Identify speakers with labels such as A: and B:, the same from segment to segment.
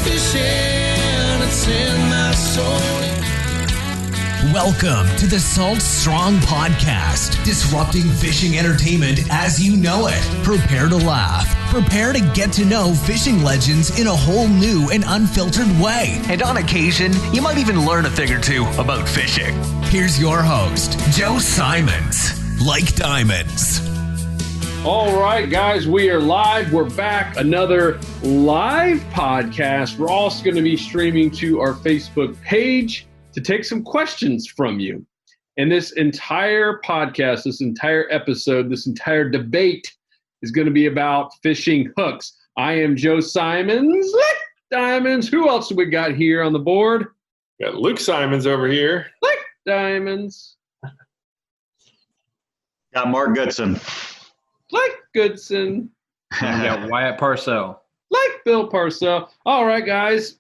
A: fishing, it's in my soul.
B: Welcome to the Salt Strong Podcast, disrupting fishing entertainment as you know it. Prepare to laugh. Prepare to get to know fishing legends in a whole new and unfiltered way. And on occasion, you might even learn a thing or two about fishing. Here's your host, Joe Simons. Like diamonds.
C: All right, guys, we are live. We're back. Another live podcast. We're also going to be streaming to our Facebook page to take some questions from you. And this entire podcast, this entire episode, this entire debate is going to be about fishing hooks. I am Joe Simons. Like diamonds. Who else have we got here on the board?
D: Got Luke Simons over here.
C: Like diamonds.
E: Got Mark Goodson.
C: Like Goodson.
F: And we got Wyatt Parcell.
C: Like Bill Parcell. All right, guys.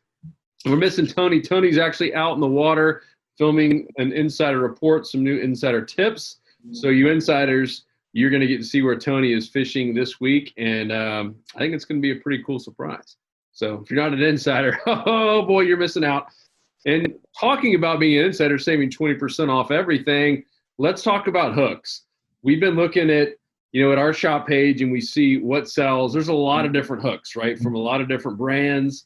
C: We're missing Tony. Tony's actually out in the water filming an insider report, some new insider tips. So you insiders, you're going to get to see where Tony is fishing this week. And I think it's going to be a pretty cool surprise. So if you're not an insider, oh boy, you're missing out. And talking about being an insider, saving 20% off everything, let's talk about hooks. We've been looking at, at our shop page and we see what sells. There's a lot of different hooks, right? From a lot of different brands.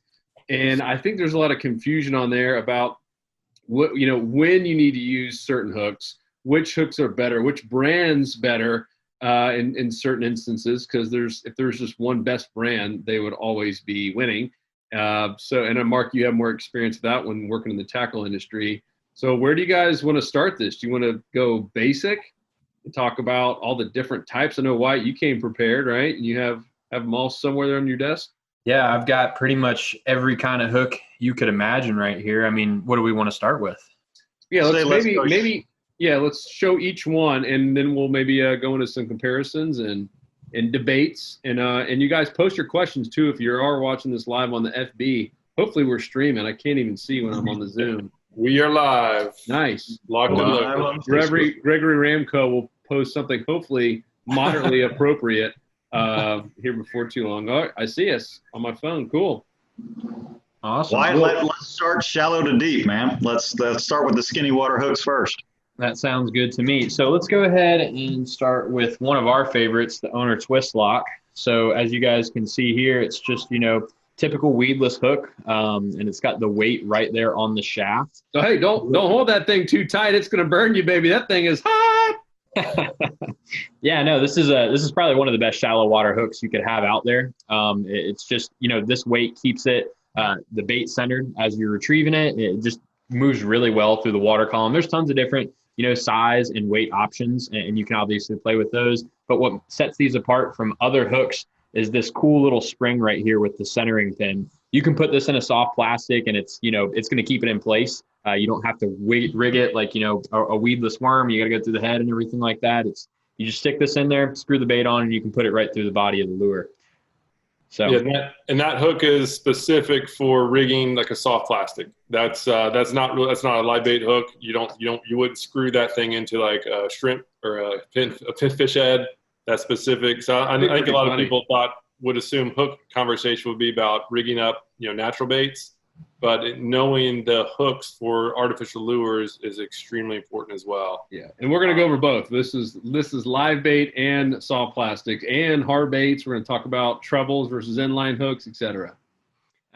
C: And I think there's a lot of confusion on there about what, when you need to use certain hooks, which hooks are better, which brand's better in certain instances, because if there's just one best brand, they would always be winning. And Mark, you have more experience with that when working in the tackle industry. So where do you guys want to start this? Do you want to go basic and talk about all the different types? I know, Wyatt, you came prepared, right? And you have them all somewhere there on your desk?
F: Yeah, I've got pretty much every kind of hook you could imagine right here. I mean, what do we want to start with?
C: Yeah, let's show each one, and then we'll maybe go into some comparisons and debates. And you guys post your questions too if you are watching this live on the FB. Hopefully we're streaming. I can't even see when I'm on the Zoom.
D: We are live.
C: Nice.
D: Locked and loaded.
C: Gregory Ramco will post something hopefully moderately appropriate here before too long. Oh, I see us on my phone. Cool.
F: Awesome.
E: Wyatt, let's start shallow to deep, man. Let's start with the skinny water hooks first.
F: That sounds good to me. So let's go ahead and start with one of our favorites, the Owner Twist Lock. So as you guys can see here, it's just, typical weedless hook, and it's got the weight right there on the shaft.
C: So, hey, don't hold that thing too tight. It's going to burn you, baby. That thing is hot.
F: Yeah, no, this is probably one of the best shallow water hooks you could have out there. It's just, this weight keeps it, the bait centered as you're retrieving it. It just moves really well through the water column. There's tons of different, size and weight options, and you can obviously play with those. But what sets these apart from other hooks is this cool little spring right here with the centering pin. You can put this in a soft plastic and it's going to keep it in place. You don't have to rig it like, a weedless worm. You got to go through the head and everything like that. You just stick this in there, screw the bait on, and you can put it right through the body of the lure. So
D: yeah, and that hook is specific for rigging like a soft plastic. That's not a live bait hook. You wouldn't screw that thing into like a shrimp or a fish head. That's specific. So I think a lot of people would assume hook conversation would be about rigging up, natural baits, but knowing the hooks for artificial lures is extremely important as well.
C: Yeah, and we're going to go over both. This is live bait and soft plastics and hard baits. We're going to talk about trebles versus inline hooks, etc.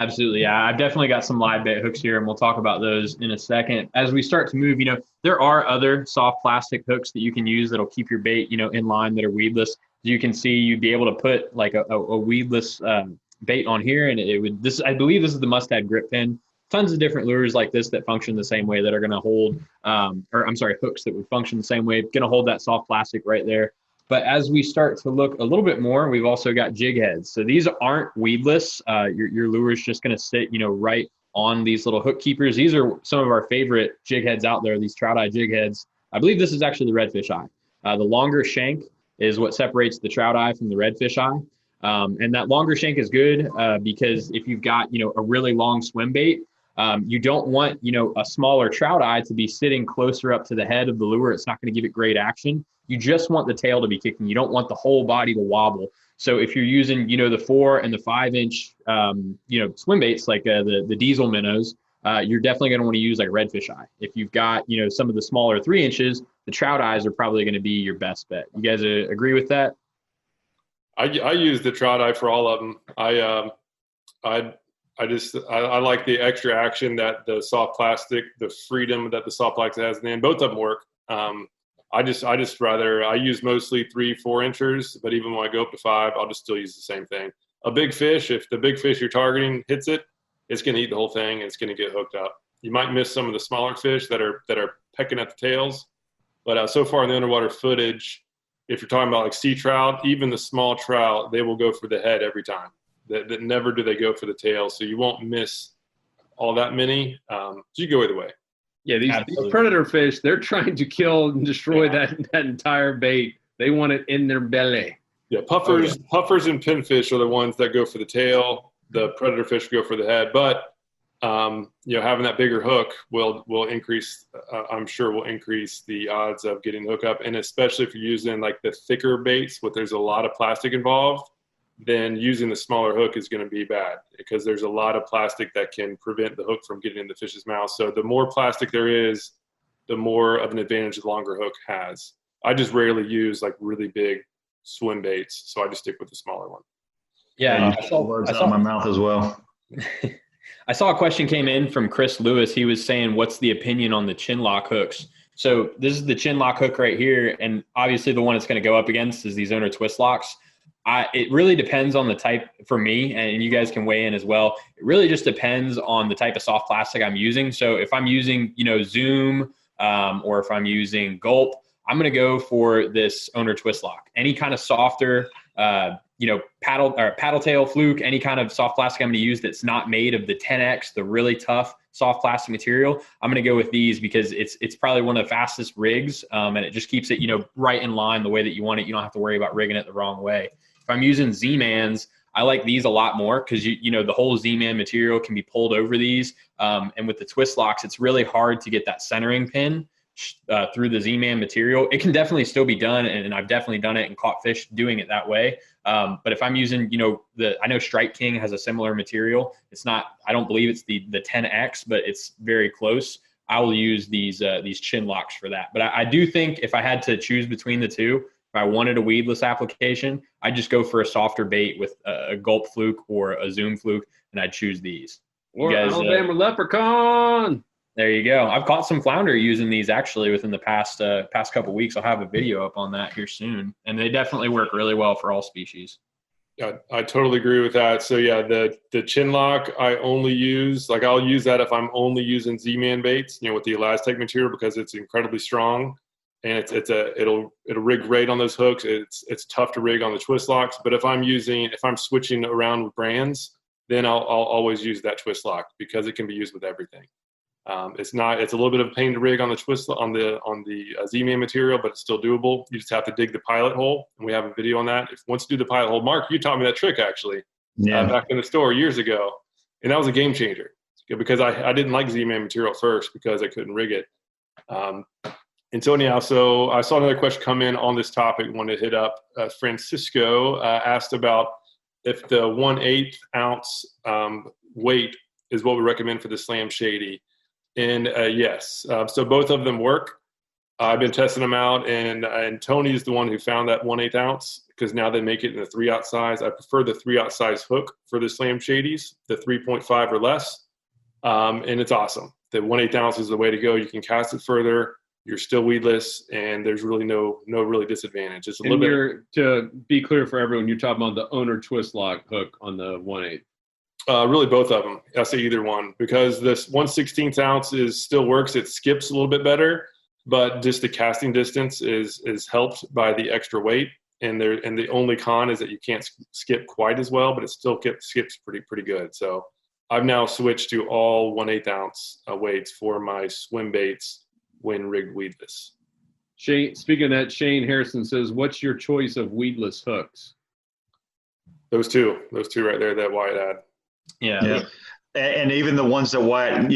F: Absolutely. Yeah, I've definitely got some live bait hooks here, and we'll talk about those in a second. As we start to move, there are other soft plastic hooks that you can use that'll keep your bait, in line that are weedless. As you can see, you'd be able to put like a weedless bait on here, and I believe this is the Mustad grip pin. Tons of different lures like this that function the same way that are going to hold, hooks that would function the same way, going to hold that soft plastic right there. But as we start to look a little bit more, we've also got jig heads. So these aren't weedless. Your lure is just going to sit, right on these little hook keepers. These are some of our favorite jig heads out there, these trout eye jig heads. I believe this is actually the redfish eye. The longer shank is what separates the trout eye from the redfish eye. And that longer shank is good because if you've got, a really long swim bait, you don't want, a smaller trout eye to be sitting closer up to the head of the lure. It's not going to give it great action. You just want the tail to be kicking. You don't want the whole body to wobble. So if you're using, the 4 and the 5 inch swim baits like the diesel minnows, you're definitely going to want to use like redfish eye. If you've got, some of the smaller 3 inches, the trout eyes are probably going to be your best bet. You guys agree with that?
D: I use the trout eye for all of them. I like the extra action that the soft plastic, the freedom that the soft plastic has, and both of them work. I use mostly 3-4 inchers, but even when I go up to 5, I'll just still use the same thing. A big fish, if the big fish you're targeting hits it, it's going to eat the whole thing and it's going to get hooked up. You might miss some of the smaller fish that are pecking at the tails, but so far in the underwater footage, if you're talking about like sea trout, even the small trout, they will go for the head every time. That never do they go for the tail, so you won't miss all that many. So you go either way.
C: Yeah, these predator fish, they're trying to kill and destroy that entire bait. They want it in their belly.
D: Yeah, puffers and pinfish are the ones that go for the tail. The predator fish go for the head, but having that bigger hook will increase. I'm sure will increase the odds of getting the hook up, and especially if you're using like the thicker baits, where there's a lot of plastic involved, then using the smaller hook is going to be bad because there's a lot of plastic that can prevent the hook from getting in the fish's mouth. So the more plastic there is, the more of an advantage the longer hook has. I just rarely use like really big swim baits, so I just stick with the smaller one.
F: Yeah,
E: I saw words out of my mouth as well.
F: I saw a question came in from Chris Lewis. He was saying, what's the opinion on the chin lock hooks? So this is the chin lock hook right here. And obviously the one it's going to go up against is these owner twist locks. It really depends on the type for me, and you guys can weigh in as well. It really just depends on the type of soft plastic I'm using. So if I'm using, Zoom, or if I'm using Gulp, I'm going to go for this owner twist lock. Any kind of softer, paddle tail, fluke, any kind of soft plastic I'm going to use that's not made of the 10X, the really tough soft plastic material, I'm going to go with these because it's probably one of the fastest rigs, and it just keeps it, right in line the way that you want it. You don't have to worry about rigging it the wrong way. If I'm using Z-Mans, I like these a lot more because the whole Z-Man material can be pulled over these, and with the twist locks, it's really hard to get that centering pin through the Z-Man material. It can definitely still be done, and I've definitely done it and caught fish doing it that way. But if I'm using, I know Strike King has a similar material. It's not, I don't believe it's the 10X, but it's very close. I will use these chin locks for that. But I do think if I had to choose between the two, if I wanted a weedless application, I'd just go for a softer bait with a Gulp fluke or a Zoom fluke, and I'd choose these.
C: Or you guys, Alabama leprechaun.
F: There you go. I've caught some flounder using these actually within the past couple of weeks. I'll have a video up on that here soon, and they definitely work really well for all species.
D: Yeah, I totally agree with that. So yeah, the chin lock I only use, I'll use that if I'm only using Z-Man baits, with the Elastec material because it's incredibly strong, and it'll rig great on those hooks. It's tough to rig on the twist locks, but if I'm switching around with brands, then I'll always use that twist lock because it can be used with everything. It's a little bit of a pain to rig on the twist on the Z-Man material, but it's still doable. You just have to dig the pilot hole, and we have a video on that. Once you do the pilot hole, Mark, you taught me that trick actually, back in the store years ago, and that was a game changer because I didn't like Z-Man material at first because I couldn't rig it. And so anyhow, so I saw another question come in on this topic. Wanted to hit up. Francisco asked about if the 1/8 ounce weight is what we recommend for the Slam Shady. And yes, so both of them work. I've been testing them out, and Tony's the one who found that 1/8 ounce because now they make it in the 3/0 size. I prefer the 3/0 size hook for the Slam Shadies, the 3.5 or less, and it's awesome. The 1/8 ounce is the way to go. You can cast it further. You're still weedless, and there's really no really disadvantage. It's a little bit.
C: To be clear for everyone, you're talking about the owner twist lock hook on the 1/8.
D: Really both of them. I say either one because this 1/16 ounce still works. It skips a little bit better, but just the casting distance is helped by the extra weight. And the only con is that you can't skip quite as well, but it still skips pretty good. So I've now switched to all 1/8 ounce weights for my swim baits when rigged weedless.
C: Shane, speaking of that, Shane Harrison says, "What's your choice of weedless hooks?"
D: Those two right there that Wyatt had.
F: Yeah.
E: And even the ones that Wyatt,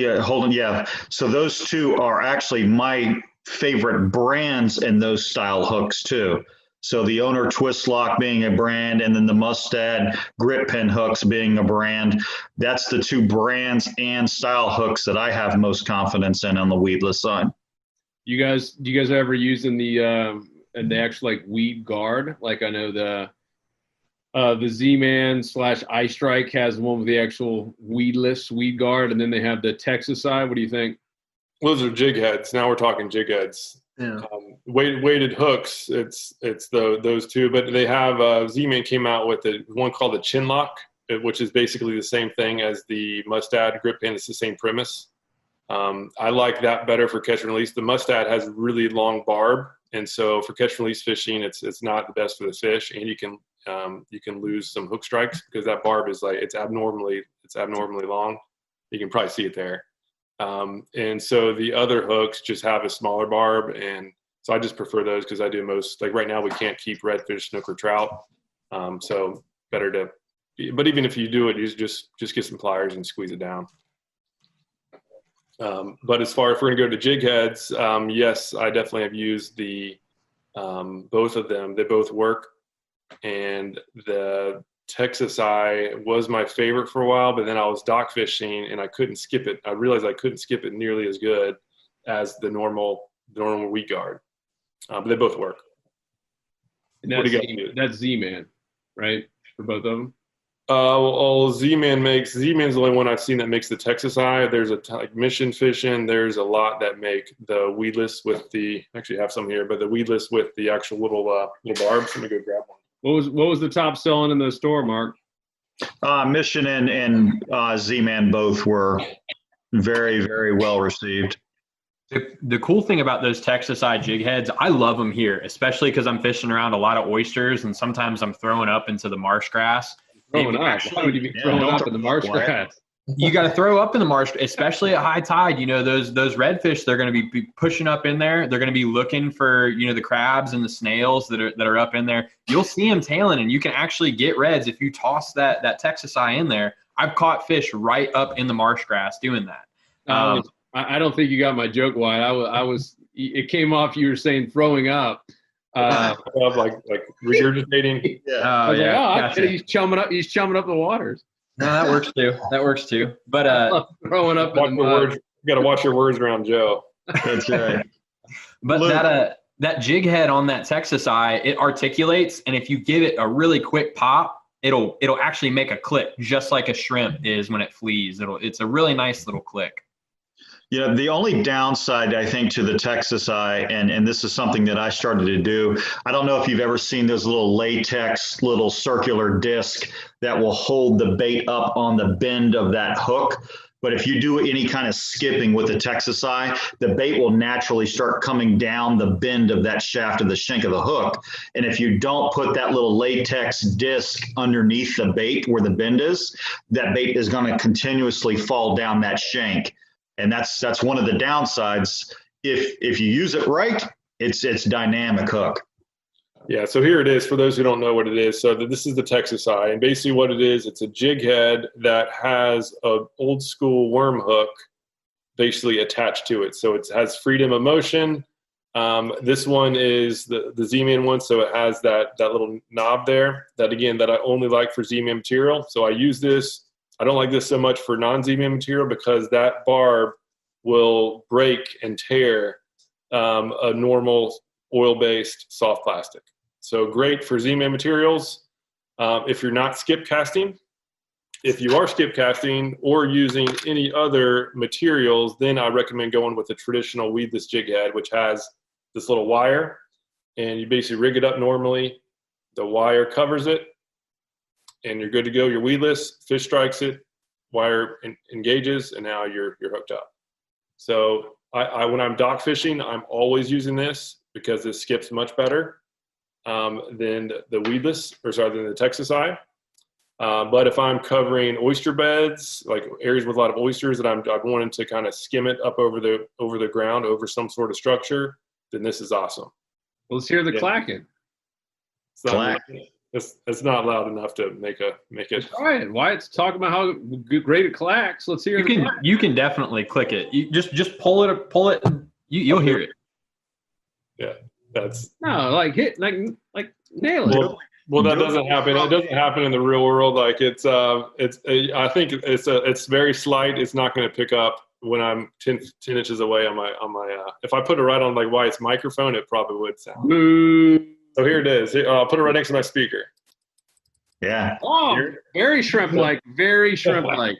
E: So those two are actually my favorite brands in those style hooks too. So the owner twist lock being a brand, and then the Mustad grip pin hooks being a brand. That's the two brands and style hooks that I have most confidence in on the weedless side.
C: Do you guys ever using the actual like weed guard? Like I know the Z-Man / Ice Strike has one with the actual weedless weed guard, and then they have the Texas side. What do you think?
D: Those are jig heads. Now we're talking jig heads.
F: Yeah.
D: Weighted hooks. It's those two, but they have Z-Man came out with one called the Chin Lock, which is basically the same thing as the Mustad grip pin. It's the same premise. I like that better for catch and release. The Mustad has really long barb, and so for catch and release fishing, it's not the best for the fish, and you can lose some hook strikes because that barb is like it's abnormally long. You can probably see it there. And so the other hooks just have a smaller barb, and so I just prefer those because I do most. Like right now, we can't keep redfish, snook, or trout, so better to. But even if you do it, you just get some pliers and squeeze it down. But as far as we're gonna go to jig heads, yes, I definitely have used the both of them. They both work, and the Texas Eye was my favorite for a while, but then I was dock fishing and I couldn't skip it. I realized I couldn't skip it nearly as good as the normal weed guard. But they both work.
C: And that's Z-Man, right? For both of them?
D: Z-Man's the only one I've seen that makes the Texas Eye. There's like Mission Fishing. There's a lot that make the weedless with actually have some here, but the weedless with the actual little barbs. Let me go grab one.
C: What was the top selling in the store, Mark?
E: Mission and Z-Man both were very, very well received.
F: The cool thing about those Texas Eye jig heads, I love them here, especially because I'm fishing around a lot of oysters, and sometimes I'm throwing up into the marsh grass.
C: Why would you be throwing up in the marsh grass?
F: You got to throw up in the marsh, especially at high tide. You know, those redfish, they're going to be pushing up in there. They're going to be looking for, the crabs and the snails that are up in there. You'll see them tailing, and you can actually get reds if you toss that Texas Eye in there. I've caught fish right up in the marsh grass doing that.
C: I don't think you got my joke, Wyatt. I was. It came off. You were saying throwing up.
D: Like regurgitating.
C: Yeah.
F: Gotcha.
C: He's chumming up. He's chumming up the waters.
F: No, that works too. But
C: throwing up in the mud.
D: You got to watch your words around Joe.
E: That's right.
F: But that jig head on that Texas Eye, it articulates, and if you give it a really quick pop, it'll actually make a click, just like a shrimp is when it flees. It's a really nice little click.
E: Yeah, the only downside, I think, to the Texas Eye, and this is something that I started to do, I don't know if you've ever seen those little latex, little circular disc that will hold the bait up on the bend of that hook. But if you do any kind of skipping with the Texas Eye, the bait will naturally start coming down the bend of that shaft of the shank of the hook. And if you don't put that little latex disc underneath the bait where the bend is, that bait is going to continuously fall down that shank. And that's one of the downsides. If you use it right, it's dynamic hook.
D: Yeah, so here it is for those who don't know what it is. So this is the Texas Eye, and basically what it is, it's a jig head that has an old school worm hook basically attached to it. So it has freedom of motion. This one is the Z-Man one, so it has that little knob there. That I only like for Z-Man material. So I use this. I don't like this so much for non-Z-Man material because that barb will break and tear a normal oil-based soft plastic. So great for Z-Man materials. If you're not skip casting, if you are skip casting or using any other materials, then I recommend going with a traditional weedless jig head, which has this little wire, and you basically rig it up normally. The wire covers it, and you're good to go. You're weedless, fish strikes it, wire engages, and now you're hooked up. So I when I'm dock fishing, I'm always using this because it skips much better than than the Texas Eye. But if I'm covering oyster beds, like areas with a lot of oysters that I'm wanting to kind of skim it up over the ground, over some sort of structure, then this is awesome.
C: Well, let's hear the clacking.
D: It's not loud enough to make it.
C: All right, Wyatt's talking about how great it clacks. Let's hear it.
F: You can definitely click it. You just pull it. You'll hear it.
D: Yeah, that's
C: no like Like, nail it.
D: Well, that doesn't happen. It doesn't happen in the real world. Like I think it's very slight. It's not going to pick up when I'm 10 inches away on my if I put it right on like Wyatt's microphone, it probably would sound. So here it is. I'll put it right next to my speaker.
E: Yeah.
C: Oh, very shrimp-like. Very shrimp-like.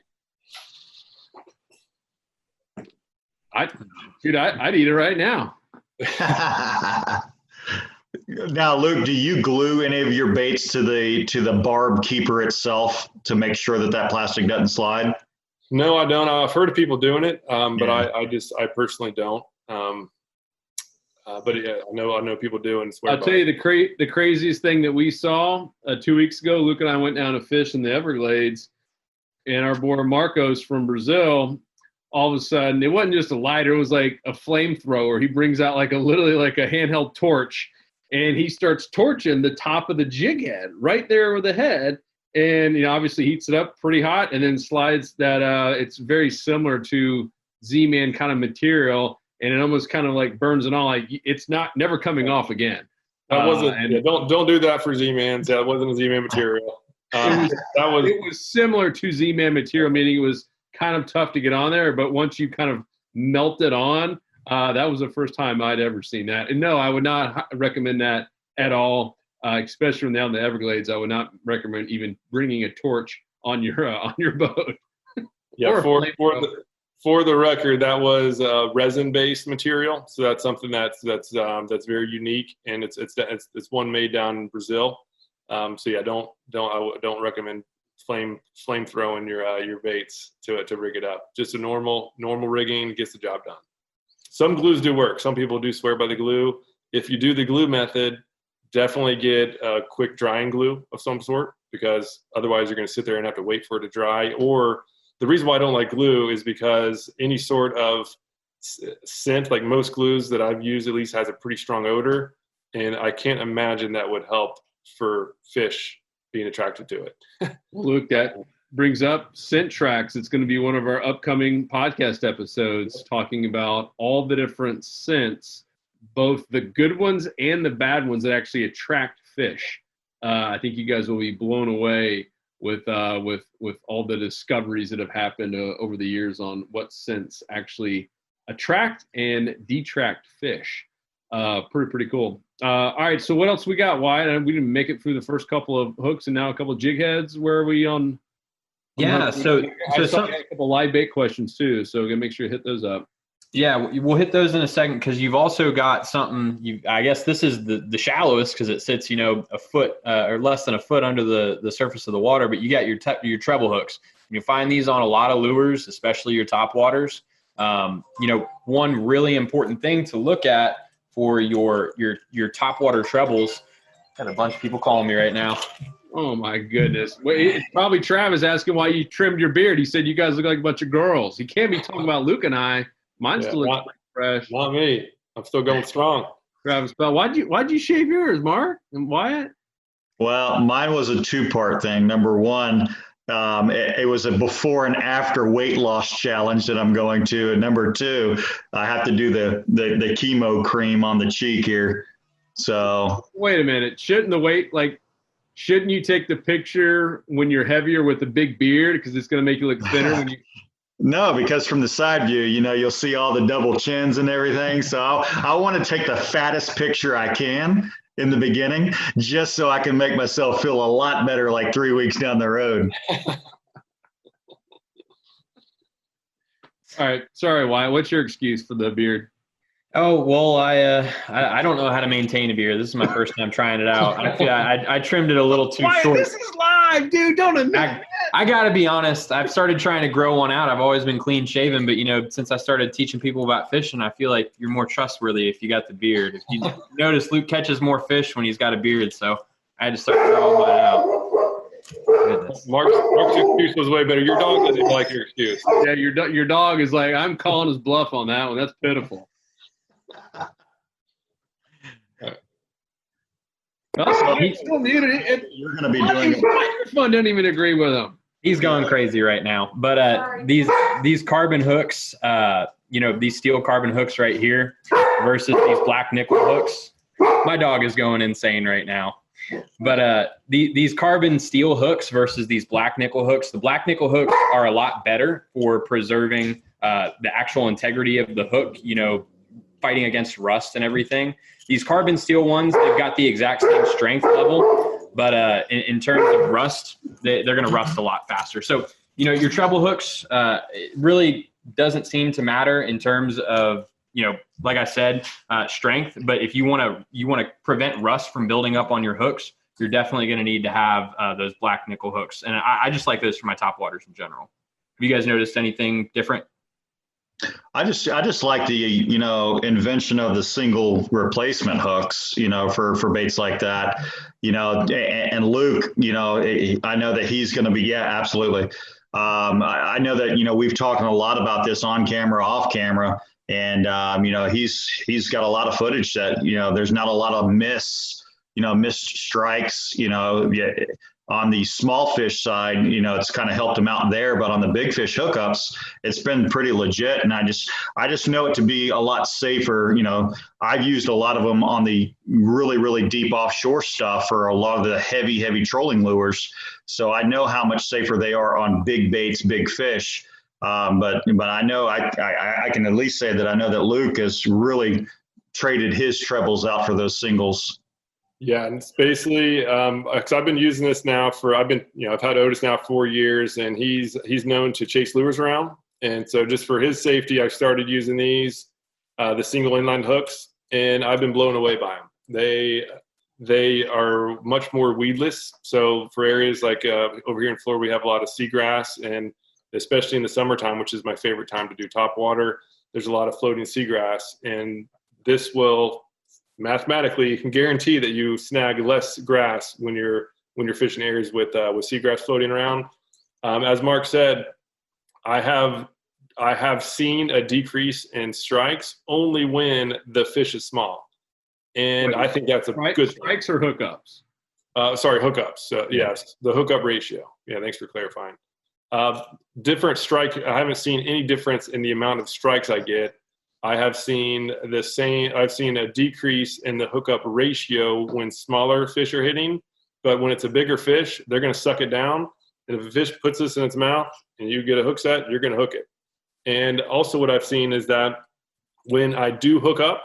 C: I'd eat it right now.
E: Now, Luke, do you glue any of your baits to the barb keeper itself to make sure that plastic doesn't slide?
D: No, I don't. I've heard of people doing it, but I personally don't. But yeah, I know people do and swear.
C: I'll tell you the craziest thing that we saw 2 weeks ago. Luke and I went down to fish in the Everglades, and our boy Marcos from Brazil. All of a sudden, it wasn't just a lighter; it was like a flamethrower. He brings out literally like a handheld torch, and he starts torching the top of the jig head right there with the head. And obviously heats it up pretty hot, and then slides that. It's very similar to Z-Man kind of material, and it almost kind of like burns it all. Like it's never coming off again.
D: That wasn't. Don't do that for Z-Mans. That wasn't a Z-Man material.
C: It was similar to Z-Man material, meaning it was kind of tough to get on there, but once you kind of melt it on, that was the first time I'd ever seen that. And no, I would not recommend that at all. Especially from down in the Everglades, I would not recommend even bringing a torch on your boat.
D: Yeah, for the record, that was resin-based material, so that's something that's very unique, and it's one made down in Brazil. So yeah, don't recommend flame throwing your baits to rig it up. Just a normal rigging gets the job done. Some glues do work. Some people do swear by the glue. If you do the glue method, definitely get a quick drying glue of some sort, because otherwise you're going to sit there and have to wait for it to dry. Or the reason why I don't like glue is because any sort of scent, like most glues that I've used at least, has a pretty strong odor, and I can't imagine that would help for fish being attracted to it.
C: Luke, that brings up scent tracks. It's going to be one of our upcoming podcast episodes, talking about all the different scents, both the good ones and the bad ones that actually attract fish. I think you guys will be blown away with all the discoveries that have happened over the years on what scents actually attract and detract fish. Pretty cool. All right, so what else we got, Wyatt? We didn't make it through the first couple of hooks and now a couple of jig heads. Where are we on?
F: Yeah, so
C: I saw a couple live bait questions too, so we're gonna make sure you hit those up.
F: Yeah, we'll hit those in a second, because you've also got something. I guess this is the shallowest, because it sits a foot or less than a foot under the surface of the water. But you got your treble hooks. You find these on a lot of lures, especially your top waters. One really important thing to look at for your top water trebles. Got a bunch of people calling me right now.
C: Oh my goodness! Wait, it's probably Travis asking why you trimmed your beard. He said you guys look like a bunch of girls. He can't be talking about Luke and I. Mine still looks fresh.
D: Not me. I'm still going strong.
C: Travis Bell, why'd you shave yours, Mark and Wyatt?
E: Well, mine was a two-part thing. Number one, it was a before and after weight loss challenge that I'm going to. And number two, I have to do the chemo cream on the cheek here. So
C: wait a minute. Shouldn't you take the picture when you're heavier with a big beard, because it's going to make you look thinner when you –
E: No, because from the side view, you'll see all the double chins and everything. So I want to take the fattest picture I can in the beginning, just so I can make myself feel a lot better like 3 weeks down the road.
C: All right. Sorry, Wyatt. What's your excuse for the beard?
F: Oh, well, I don't know how to maintain a beard. This is my first time trying it out. I trimmed it a little too short.
C: This is live, dude. Don't admit
F: I got to be honest. I've started trying to grow one out. I've always been clean shaven, but, since I started teaching people about fishing, I feel like you're more trustworthy if you got the beard. If you notice, Luke catches more fish when he's got a beard, so I had to start growing mine out.
D: Goodness. Mark's excuse was way better. Your dog doesn't like your excuse.
C: Yeah, your dog is like, I'm calling his bluff on that one. That's pitiful. He's still muted.
E: You're going to be doing
C: it. Microphone didn't even agree with him.
F: He's going crazy right now. But these carbon hooks, these steel carbon hooks right here versus these black nickel hooks, My dog is going insane right now. But these carbon steel hooks versus these black nickel hooks, the black nickel hooks are a lot better for preserving the actual integrity of the hook, fighting against rust and everything. These carbon steel ones, they've got the exact same strength level, but in terms of rust, they're going to rust a lot faster. So, your treble hooks, it really doesn't seem to matter in terms of, like I said, strength. But if you want to prevent rust from building up on your hooks, you're definitely going to need to have those black nickel hooks. And I just like those for my top waters in general. Have you guys noticed anything different?
E: I just like the invention of the single replacement hooks, for baits like that, and Luke, I know that he's going to be, yeah, absolutely. I know that we've talked a lot about this on camera, off camera, and he's got a lot of footage that there's not a lot of missed strikes, on the small fish side, it's kind of helped him out there, but on the big fish hookups, it's been pretty legit. And I just know it to be a lot safer. I've used a lot of them on the really, really deep offshore stuff for a lot of the heavy trolling lures. So I know how much safer they are on big baits, big fish. But I know I can at least say that I know that Luke has really traded his trebles out for those singles.
D: Yeah, and it's basically because I've been using this now I've had Otis now 4 years, and he's known to chase lures around, and so just for his safety, I started using these the single inline hooks, and I've been blown away by them. They are much more weedless. So for areas like over here in Florida, we have a lot of seagrass, and especially in the summertime, which is my favorite time to do top water, there's a lot of floating seagrass, and this will mathematically, you can guarantee that you snag less grass when you're fishing areas with seagrass floating around. As Mark said, I have seen a decrease in strikes only when the fish is small, and I think that's a good
C: strikes or hookups.
D: Sorry, hookups. Yes, the hookup ratio. Yeah, thanks for clarifying. Different strike. I haven't seen any difference in the amount of strikes I get. I've seen a decrease in the hookup ratio when smaller fish are hitting, but when it's a bigger fish, they're going to suck it down. And if a fish puts this in its mouth and you get a hook set, you're going to hook it. And also what I've seen is that when I do hook up,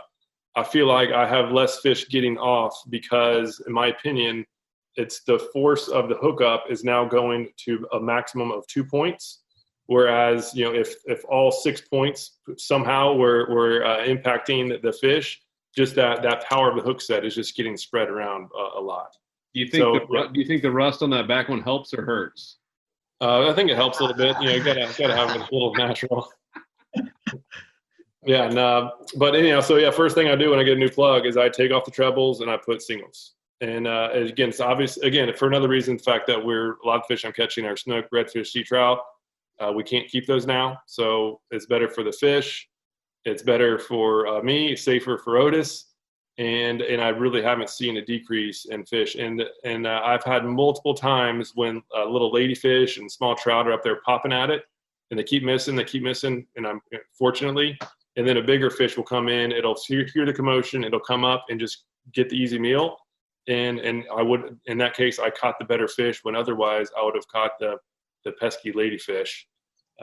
D: I feel like I have less fish getting off because, in my opinion, it's the force of the hookup is now going to a maximum of 2 points. Whereas, if all 6 points somehow were impacting the fish, just that power of the hook set is just getting spread around a lot.
C: Do you think the rust on that back one helps or hurts?
D: I think it helps a little bit. You gotta have it a little natural. Yeah, but anyhow, so yeah, first thing I do when I get a new plug is I take off the trebles and I put singles. And again, it's obvious. Again, for another reason, the fact that a lot of fish I'm catching are snook, redfish, sea trout. We can't keep those now, so it's better for the fish. It's better for me, safer for Otis, and I really haven't seen a decrease in fish. And I've had multiple times when little ladyfish and small trout are up there popping at it, and they keep missing, and I'm fortunately, and then a bigger fish will come in. It'll hear the commotion, it'll come up and just get the easy meal. And I would, in that case, I caught the better fish when otherwise I would have caught the pesky ladyfish.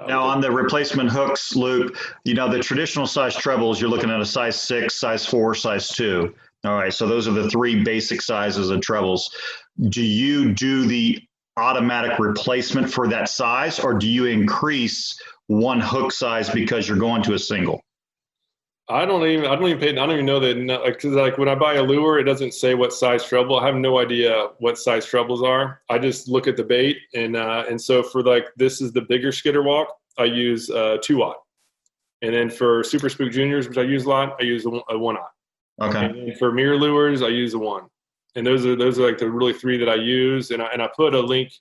E: Now on the replacement hooks, Luke, the traditional size trebles, you're looking at a size 6, size 4, size 2. All right, so those are the 3 basic sizes of trebles. Do you do the automatic replacement for that size, or do you increase one hook size because you're going to a single?
D: I don't even know that, because like when I buy a lure, it doesn't say what size treble. I have no idea what size trebles are. I just look at the bait, and so for this is the bigger skitter walk, I use 2-aught, and then for Super Spook Juniors, which I use a lot, I use a 1-aught.
E: Okay.
D: And then for mirror lures, I use a 1, and those are like the really 3 that I use, and I put a link.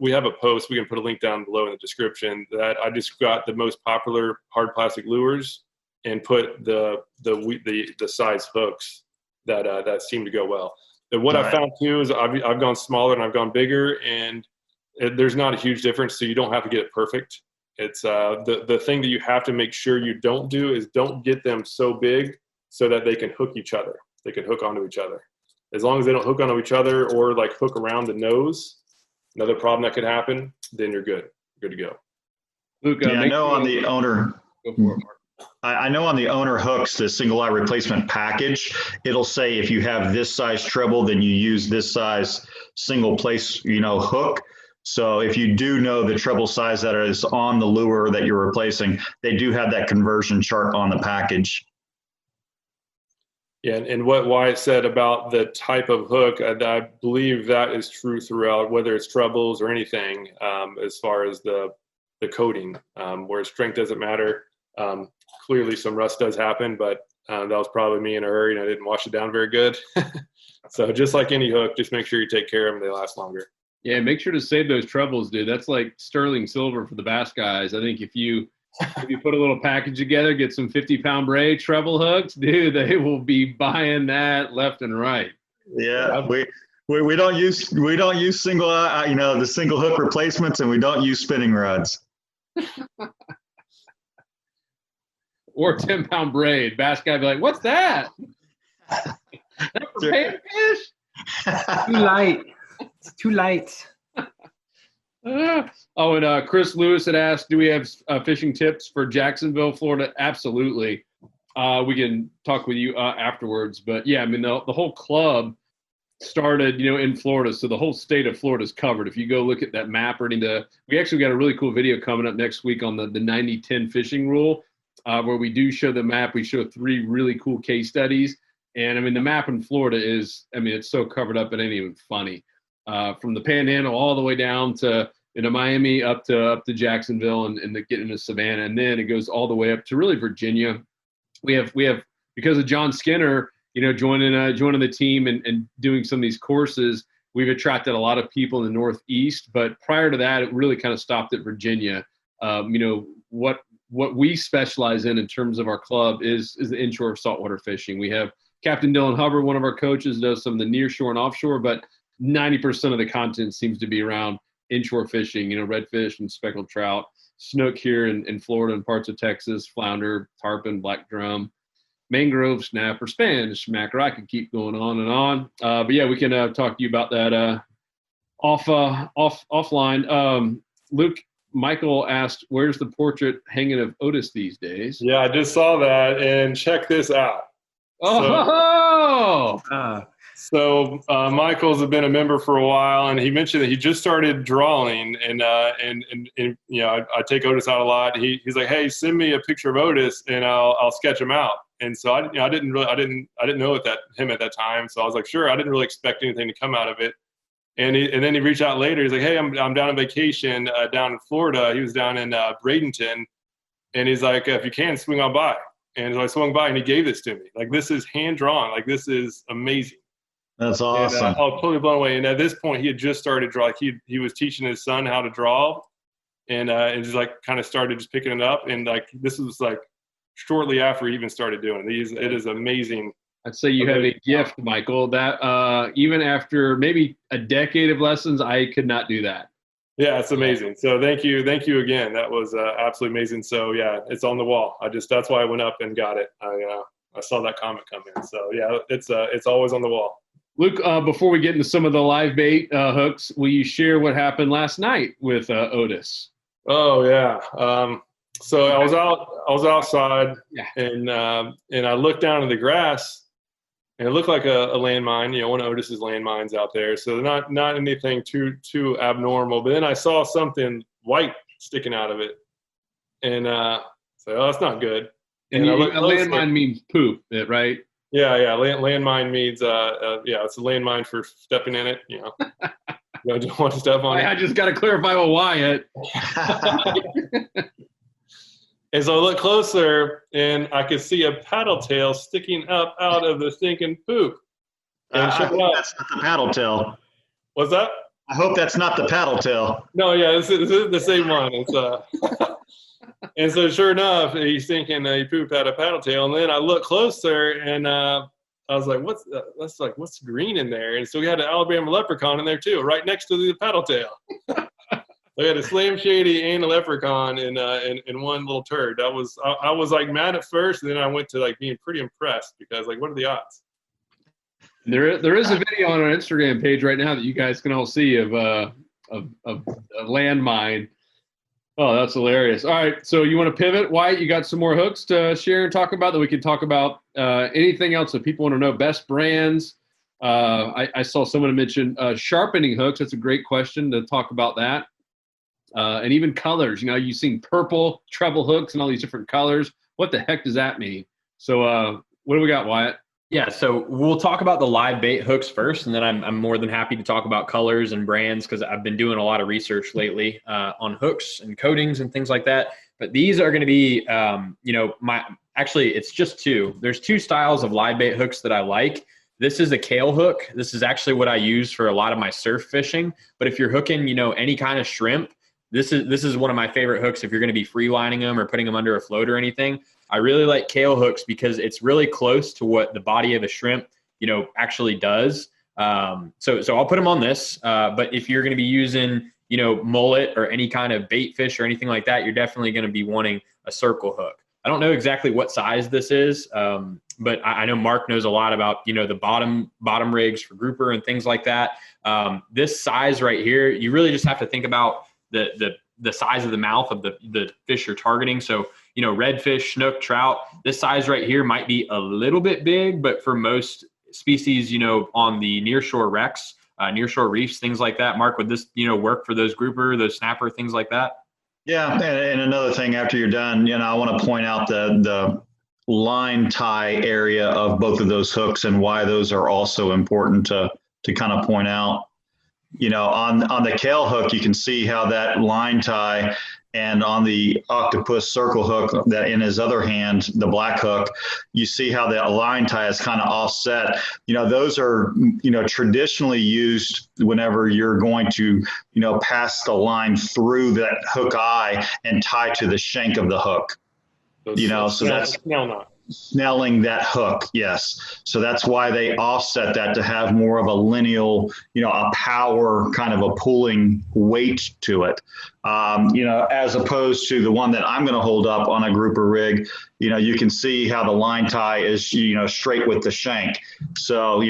D: We have a post. We can put a link down below in the description that I just got the most popular hard plastic lures and put the size hooks that seem to go well. And what I found too is I've gone smaller and I've gone bigger, and there's not a huge difference. So you don't have to get it perfect. It's the thing that you have to make sure you don't do is don't get them so big so that they can hook each other. they could hook onto each other. As long as they don't hook onto each other or like hook around the nose, another problem that could happen, then you're good. You're good to go.
C: Luke,
E: Yeah, I know on the owner.
C: Go for it, Mark.
E: I know on the owner hooks, the single eye replacement package, it'll say if you have this size treble, then you use this size single place, hook. So if you do know the treble size that is on the lure that you're replacing, they do have that conversion chart on the package.
D: Yeah, and what Wyatt said about the type of hook, I believe that is true throughout, whether it's trebles or anything, as far as the coating, where strength doesn't matter. Clearly some rust does happen, but that was probably me in a hurry and I didn't wash it down very good. So just like any hook, just make sure you take care of them. They last longer. Yeah,
C: make sure to save those trebles, dude. That's like sterling silver for the bass guys. I think if you put a little package together, get some 50-pound braid treble hooks, dude, they will be buying that left and right.
E: Yeah, we don't use single the single hook replacements, and we don't use spinning rods.
C: Or 10-pound braid. Bass guy be like, "What's that? That for panfish?
F: Too light. It's too light."
C: And Chris Lewis had asked, do we have fishing tips for Jacksonville, Florida? Absolutely. We can talk with you afterwards. But, yeah, I mean, the whole club started, in Florida. So the whole state of Florida is covered. If you go look at that map, we actually got a really cool video coming up next week on the 90-10 fishing rule, where we do show the map. We show 3 really cool case studies. And, I mean, the map in Florida it's so covered up it ain't even funny. From the Panhandle all the way down to Miami, up to Jacksonville, and getting into Savannah, and then it goes all the way up to really Virginia. We have because of John Skinner, joining the team and doing some of these courses. We've attracted a lot of people in the Northeast, but prior to that, it really kind of stopped at Virginia. What we specialize in terms of our club is the inshore saltwater fishing. We have Captain Dylan Hubbard, one of our coaches, does some of the nearshore and offshore, but 90% of the content seems to be around inshore fishing, redfish and speckled trout, snook here in Florida and parts of Texas, flounder, tarpon, black drum, mangrove, snapper, Spanish mackerel. I could keep going on and on. But yeah, we can talk to you about that offline. Luke, Michael asked, where's the portrait hanging of Otis these days?
D: Yeah, I just saw that, and check this out. So Michael's been a member for a while, and he mentioned that he just started drawing, and I take Otis out a lot. He's like, hey, send me a picture of Otis, and I'll sketch him out. And so I didn't know him at that time, so I was like, sure. I didn't really expect anything to come out of it. And then he reached out later. He's like, hey, I'm down on vacation down in Florida. He was down in Bradenton, and he's like, if you can, swing on by. And so I swung by, and he gave this to me. Like, this is hand drawn. Like, this is amazing.
E: That's awesome.
D: And, I was totally blown away. And at this point, he had just started drawing. He was teaching his son how to draw, and just like kind of started just picking it up. And like this was like shortly after he even started doing it. It is amazing.
C: I'd say you have a gift, Michael. That even after maybe a decade of lessons, I could not do that.
D: Yeah, it's amazing. So thank you again. That was absolutely amazing. So yeah, it's on the wall. That's why I went up and got it. I saw that comment come in. So yeah, it's always on the wall.
C: Luke, before we get into some of the live bait hooks, will you share what happened last night with Otis?
D: Oh yeah. So I was outside, and I looked down at the grass, and it looked like a landmine, one of Otis's landmines out there. So not anything too abnormal. But then I saw something white sticking out of it, and so that's not good.
C: And a landmine means poop, right?
D: Yeah. Landmine means it's a landmine for stepping in it. You don't want to step on it.
C: I just got to clarify with Wyatt.
D: And so I looked closer, and I could see a paddle tail sticking up out of the stinking poop. And
E: I hope that's not the paddle tail.
D: What's that?
E: I hope that's not the paddle tail.
D: No, yeah, this is the same one. And so sure enough, he's thinking he pooped out a paddle tail. And then I looked closer, and I was like, what's green in there? And so we had an Alabama leprechaun in there too, right next to the paddle tail. We had a Slam Shady and a leprechaun in one little turd. I was like mad at first, and then I went to like being pretty impressed because like, what are the odds?
C: There is a video on our Instagram page right now that you guys can all see of a landmine. Oh, that's hilarious. All right, so you want to pivot, Wyatt? You got some more hooks to share and talk about that we can talk about? Anything else that people want to know? Best brands. I saw someone mention sharpening hooks. That's a great question to talk about that. And even colors. You've seen purple treble hooks and all these different colors. What the heck does that mean? So what do we got, Wyatt?
F: Yeah, so we'll talk about the live bait hooks first, and then I'm more than happy to talk about colors and brands because I've been doing a lot of research lately on hooks and coatings and things like that. But these are going to be, actually, it's just two. There's two styles of live bait hooks that I like. This is a kale hook. This is actually what I use for a lot of my surf fishing. But if you're hooking, any kind of shrimp, this is one of my favorite hooks if you're going to be free lining them or putting them under a float or anything. I really like kale hooks because it's really close to what the body of a shrimp, actually does. So I'll put them on this. But if you're going to be using, mullet or any kind of bait fish or anything like that, you're definitely going to be wanting a circle hook. I don't know exactly what size this is, but I know Mark knows a lot about, the bottom rigs for grouper and things like that. This size right here, you really just have to think about the size of the mouth of the fish you're targeting. So, redfish, snook, trout, this size right here might be a little bit big, but for most species, on the nearshore wrecks, nearshore reefs, things like that, Mark, would this, work for those grouper, those snapper, things like that?
E: Yeah, and another thing after you're done, I want to point out the line tie area of both of those hooks and why those are also important to kind of point out. On the kale hook, you can see how that line tie, and on the octopus circle hook that in his other hand, the black hook, you see how that line tie is kind of offset. Those are, traditionally used whenever you're going to, pass the line through that hook eye and tie to the shank of the hook. So that's snelling that hook. Yes. So that's why they offset that to have more of a lineal, a power kind of a pulling weight to it. As opposed to the one that I'm going to hold up on a grouper rig, you can see how the line tie is, straight with the shank. So,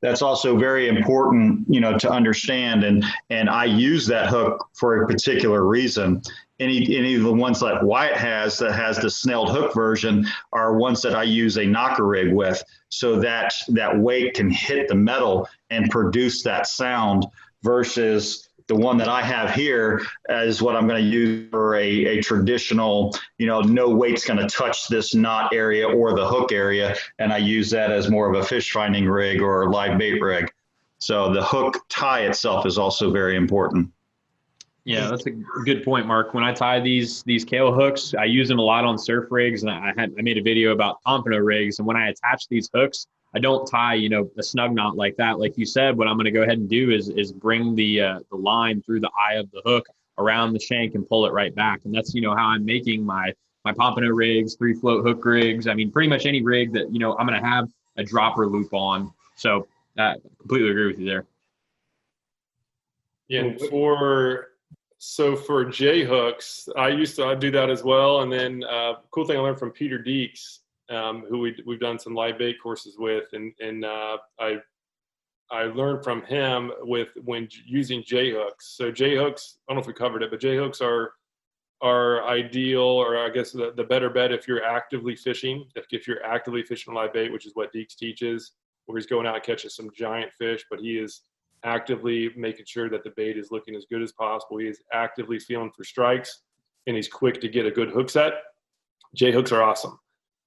E: that's also very important, to understand. And I use that hook for a particular reason. Any of the ones that Wyatt has that has the snelled hook version are ones that I use a knocker rig with, so that weight can hit the metal and produce that sound, versus the one that I have here is what I'm going to use for a traditional, no weight's going to touch this knot area or the hook area. And I use that as more of a fish finding rig or a live bait rig. So the hook tie itself is also very important.
F: Yeah, that's a good point, Mark. When I tie these kale hooks, I use them a lot on surf rigs, and I made a video about pompano rigs. And when I attach these hooks, I don't tie, a snug knot like that. Like you said, what I'm going to go ahead and do is bring the line through the eye of the hook around the shank and pull it right back. And that's, how I'm making my pompano rigs, 3-float hook rigs. I mean, pretty much any rig that, I'm going to have a dropper loop on. So I completely agree with you there.
D: Yeah, for J hooks, I do that as well. And then cool thing I learned from Peter Deeks, who we've done some live bait courses with, and I learned from him when using J hooks. So J hooks, I don't know if we covered it, but J hooks are ideal, or I guess the better bet if you're actively fishing. If you're actively fishing live bait, which is what Deeks teaches, where he's going out and catching some giant fish, but he is actively making sure that the bait is looking as good as possible. He is actively feeling for strikes, and he's quick to get a good hook set. J hooks are awesome.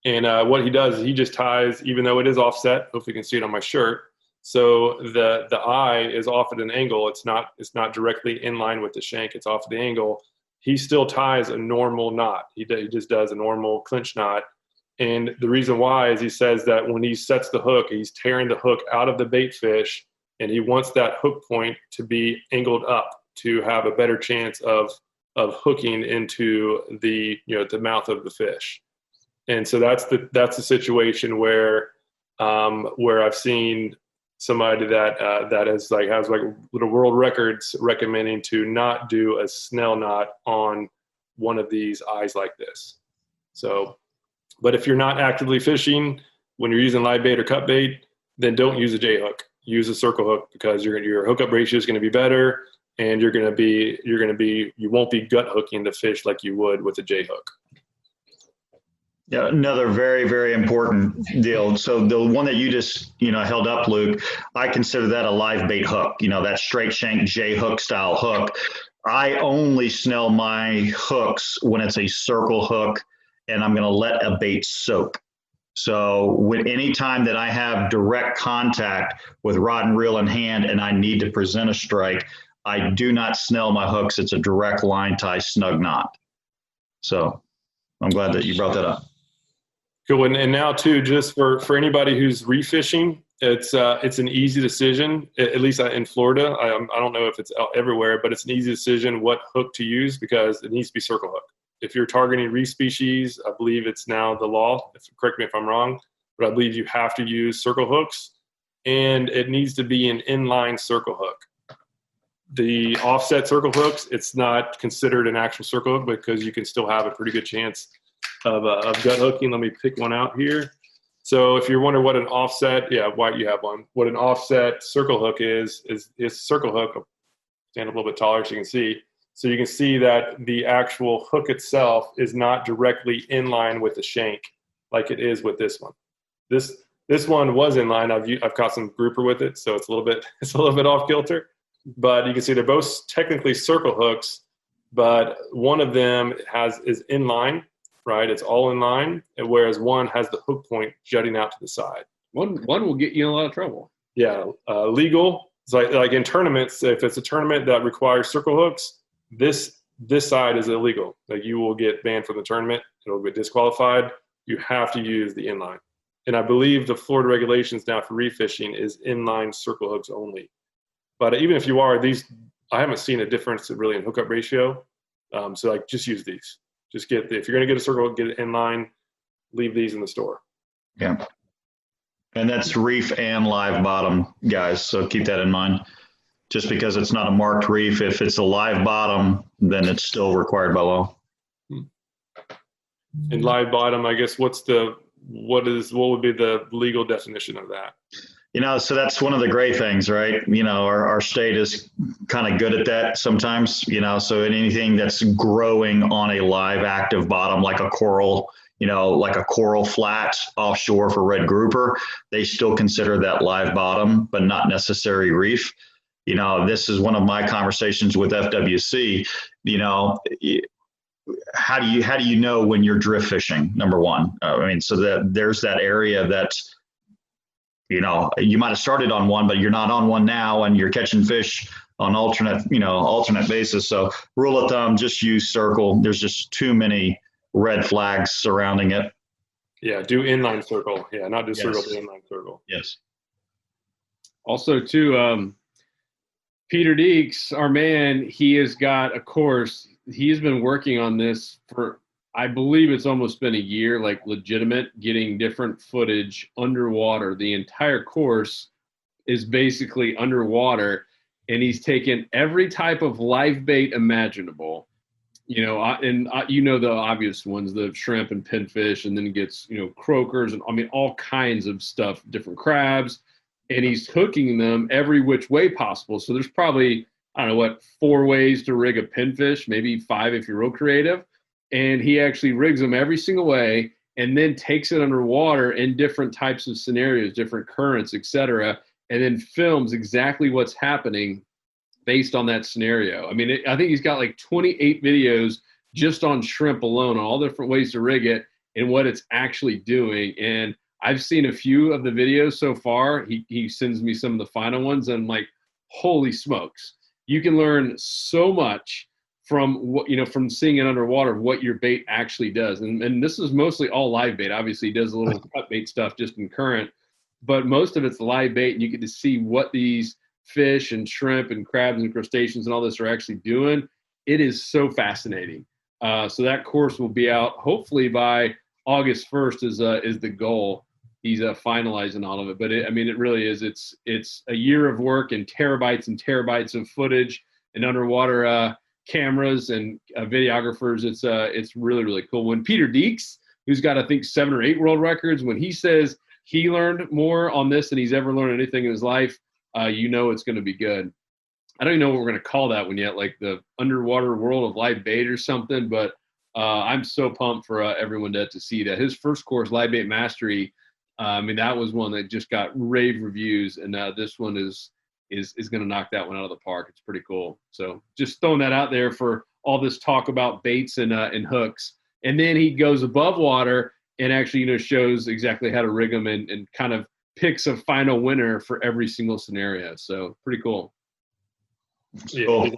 D: And what he does is he just ties, even though it is offset, hopefully you can see it on my shirt. So the eye is off at an angle. It's not directly in line with the shank. It's off at the angle. He still ties a normal knot. He just does a normal clinch knot. And the reason why is he says that when he sets the hook, he's tearing the hook out of the bait fish, and he wants that hook point to be angled up to have a better chance of hooking into the mouth of the fish. And so that's the situation where I've seen somebody that has little world records recommending to not do a snell knot on one of these eyes like this. So, but if you're not actively fishing, when you're using live bait or cut bait, then don't use a J hook. Use a circle hook because your hookup ratio is going to be better, and you won't be gut hooking the fish like you would with a J hook.
E: Yeah, another very, very important deal. So the one that you just, held up, Luke, I consider that a live bait hook, that straight shank J hook style hook. I only snell my hooks when it's a circle hook and I'm going to let a bait soak. So any time that I have direct contact with rod and reel in hand and I need to present a strike, I do not snell my hooks. It's a direct line tie snug knot. So I'm glad that you brought that up.
D: Cool. And now too, just for anybody who's reef fishing, it's an easy decision, at least in Florida. I don't know if it's everywhere, but it's an easy decision what hook to use because it needs to be circle hook. If you're targeting reef species, I believe it's now the law. Correct me if I'm wrong, but I believe you have to use circle hooks, and it needs to be an inline circle hook. The offset circle hooks, it's not considered an actual circle hook because you can still have a pretty good chance of gut hooking. Let me pick one out here. So if you're wondering what an offset, White, you have one. What an offset circle hook is circle hook. I'll stand up a little bit taller so you can see. So you can see that the actual hook itself is not directly in line with the shank like it is with this one. This one was in line. I've caught some grouper with it, so it's a little bit off kilter. But you can see they're both technically circle hooks, but one of them is in line, right? It's all in line, whereas one has the hook point jutting out to the side.
C: One will get you in a lot of trouble.
D: Yeah, legal. It's like in tournaments, if it's a tournament that requires circle hooks, this side is illegal. Like you will get banned from the tournament. It'll get disqualified. You have to use the inline. And I believe the Florida regulations now for reef fishing is inline circle hooks only. But even if you are, I haven't seen a difference really in hookup ratio. So just use these. Just if you're going to get a circle hook, get it inline. Leave these in the store.
E: Yeah. And that's reef and live bottom, guys. So keep that in mind. Just because it's not a marked reef, if it's a live bottom, then it's still required by law.
D: In live bottom, I guess what would be the legal definition of that?
E: So that's one of the great things, right? Our state is kind of good at that sometimes, so anything that's growing on a live active bottom, like a coral, like a coral flat offshore for red grouper, they still consider that live bottom, but not necessary reef. This is one of my conversations with FWC. How do you know when you're drift fishing? Number one, so that there's that area that, you might have started on one, but you're not on one now, and you're catching fish on alternate basis. So rule of thumb, just use circle. There's just too many red flags surrounding it.
D: Yeah, do inline circle. Yeah, not just circle, do inline circle.
E: Yes.
C: Also, too. Peter Deeks, our man, he has got a course. He has been working on this for, I believe it's almost been a year, like legitimate, getting different footage underwater. The entire course is basically underwater, and he's taken every type of live bait imaginable, the obvious ones, the shrimp and pinfish, and then he gets, croakers and all kinds of stuff, different crabs. And he's hooking them every which way possible. So there's probably, 4 ways to rig a pinfish, maybe 5 if you're real creative. And he actually rigs them every single way and then takes it underwater in different types of scenarios, different currents, etc., and then films exactly what's happening based on that scenario. I think he's got like 28 videos just on shrimp alone, on all different ways to rig it and what it's actually doing. And I've seen a few of the videos so far. He sends me some of the final ones, and I'm like, holy smokes. You can learn so much from from seeing it underwater, what your bait actually does. And this is mostly all live bait. Obviously, he does a little cut bait stuff just in current, but most of it's live bait, and you get to see what these fish and shrimp and crabs and crustaceans and all this are actually doing. It is so fascinating. So that course will be out hopefully by August 1st is the goal. He's finalizing all of it, but it really is. It's a year of work and terabytes of footage and underwater cameras and videographers. It's really, really cool. When Peter Deeks, who's got I think 7 or 8 world records, when he says he learned more on this than he's ever learned anything in his life, it's going to be good. I don't even know what we're going to call that one yet, like the underwater world of live bait or something. But I'm so pumped for everyone to see that. His first course, Live Bait Mastery, that was one that just got rave reviews, and this one is going to knock that one out of the park. It's pretty cool. So just throwing that out there for all this talk about baits and hooks. And then he goes above water and actually, shows exactly how to rig them and kind of picks a final winner for every single scenario. So pretty cool.
D: Yeah, cool.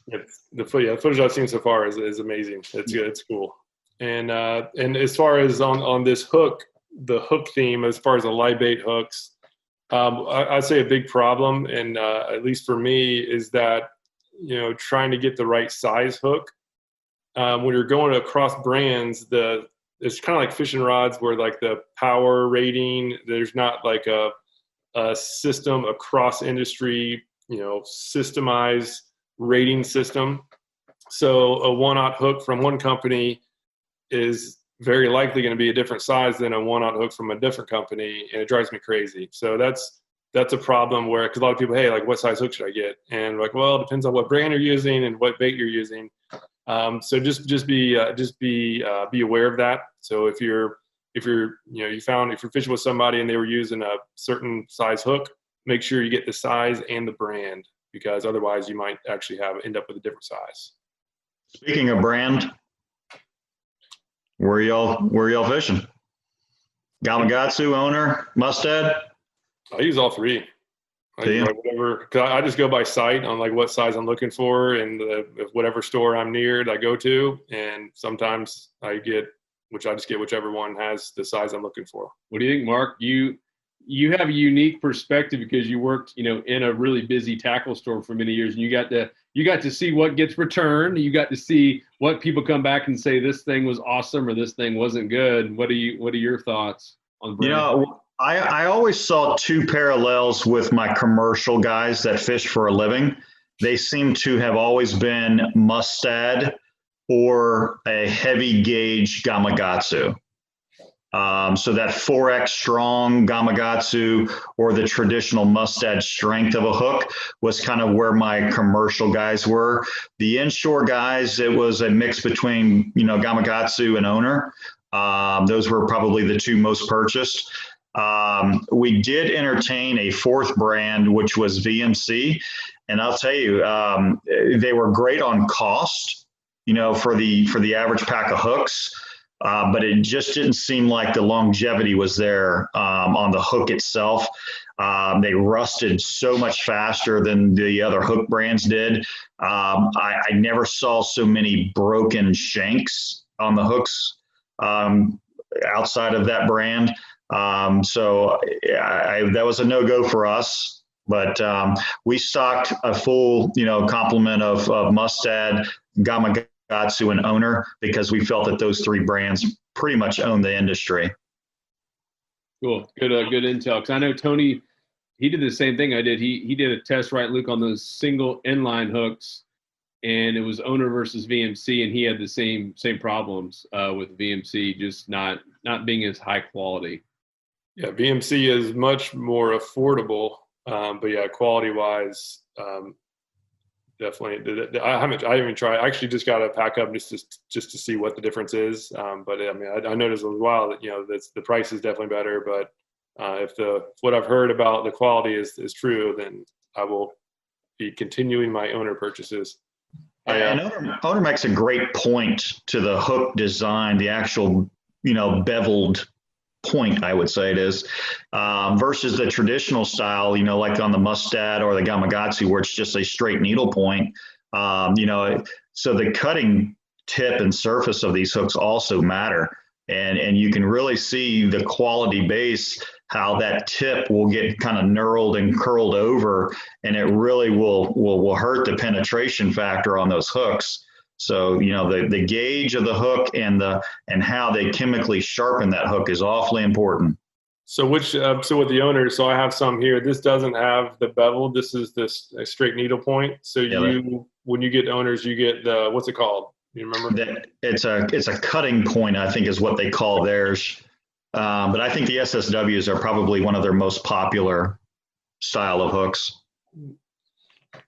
D: The footage I've seen so far is amazing. It's good. It's cool. And as far as on this hook, the hook theme, as far as the live bait hooks, I'd say a big problem, and at least for me, is that trying to get the right size hook. When you're going across brands, it's kind of like fishing rods where like the power rating, there's not like a system across industry, systemized rating system. So a 1/0 hook from one company is very likely going to be a different size than a 1/0 hook from a different company, and it drives me crazy. So that's a problem because a lot of people, hey, like what size hook should I get? And like, well, it depends on what brand you're using and what bait you're using. So just be aware of that. So if you're fishing with somebody and they were using a certain size hook, make sure you get the size and the brand, because otherwise you might actually end up with a different size.
E: Speaking of brand, where y'all fishing? Gamakatsu, Owner, Mustad?
D: I use all three. I use like whatever, cause I just go by sight on like what size I'm looking for, and whatever store I'm near I go to, and sometimes I just get whichever one has the size I'm looking for.
C: What do you think, Mark? You have a unique perspective because you worked, in a really busy tackle store for many years, and you got to see what gets returned. You got to see what people come back and say this thing was awesome or this thing wasn't good. What are your thoughts on brand?
E: I always saw two parallels with my commercial guys that fish for a living. They seem to have always been Mustad or a heavy gauge Gamakatsu. So that 4X strong Gamakatsu or the traditional Mustad strength of a hook was kind of where my commercial guys were. The inshore guys, it was a mix between, Gamakatsu and Owner. Those were probably the two most purchased. We did entertain a fourth brand, which was VMC. And I'll tell you, they were great on cost, for the average pack of hooks. But it just didn't seem like the longevity was there on the hook itself. They rusted so much faster than the other hook brands did. I never saw so many broken shanks on the hooks outside of that brand. So that was a no-go for us. But we stocked a full, complement of Mustad, Gamakatsu, and Owner, because we felt that those three brands pretty much own the industry.
C: Cool. Good intel. Because I know Tony, he did the same thing I did. He did a test, right, Luke, on those single inline hooks, and it was Owner versus VMC, and he had the same problems with VMC, just not being as high quality.
D: Yeah, VMC is much more affordable, but yeah, quality-wise, definitely. I haven't even tried. I actually just got to pack up just to see what the difference is. But I mean, I noticed as well that the price is definitely better. But if what I've heard about the quality is true, then I will be continuing my Owner purchases.
E: And Owner makes a great point to the hook design, the actual beveled point, I would say it is, versus the traditional style, like on the Mustad or the Gamakatsu, where it's just a straight needle point. So the cutting tip and surface of these hooks also matter. And you can really see the quality base, how that tip will get kind of knurled and curled over, and it really will hurt the penetration factor on those hooks. So, the gauge of the hook and how they chemically sharpen that hook is awfully important.
D: So with the Owner, so I have some here. This doesn't have the bevel. This is a straight needle point. So when you get Owners, you get what's it called? You remember?
E: It's a cutting point, I think, is what they call theirs. But I think the SSWs are probably one of their most popular style of hooks.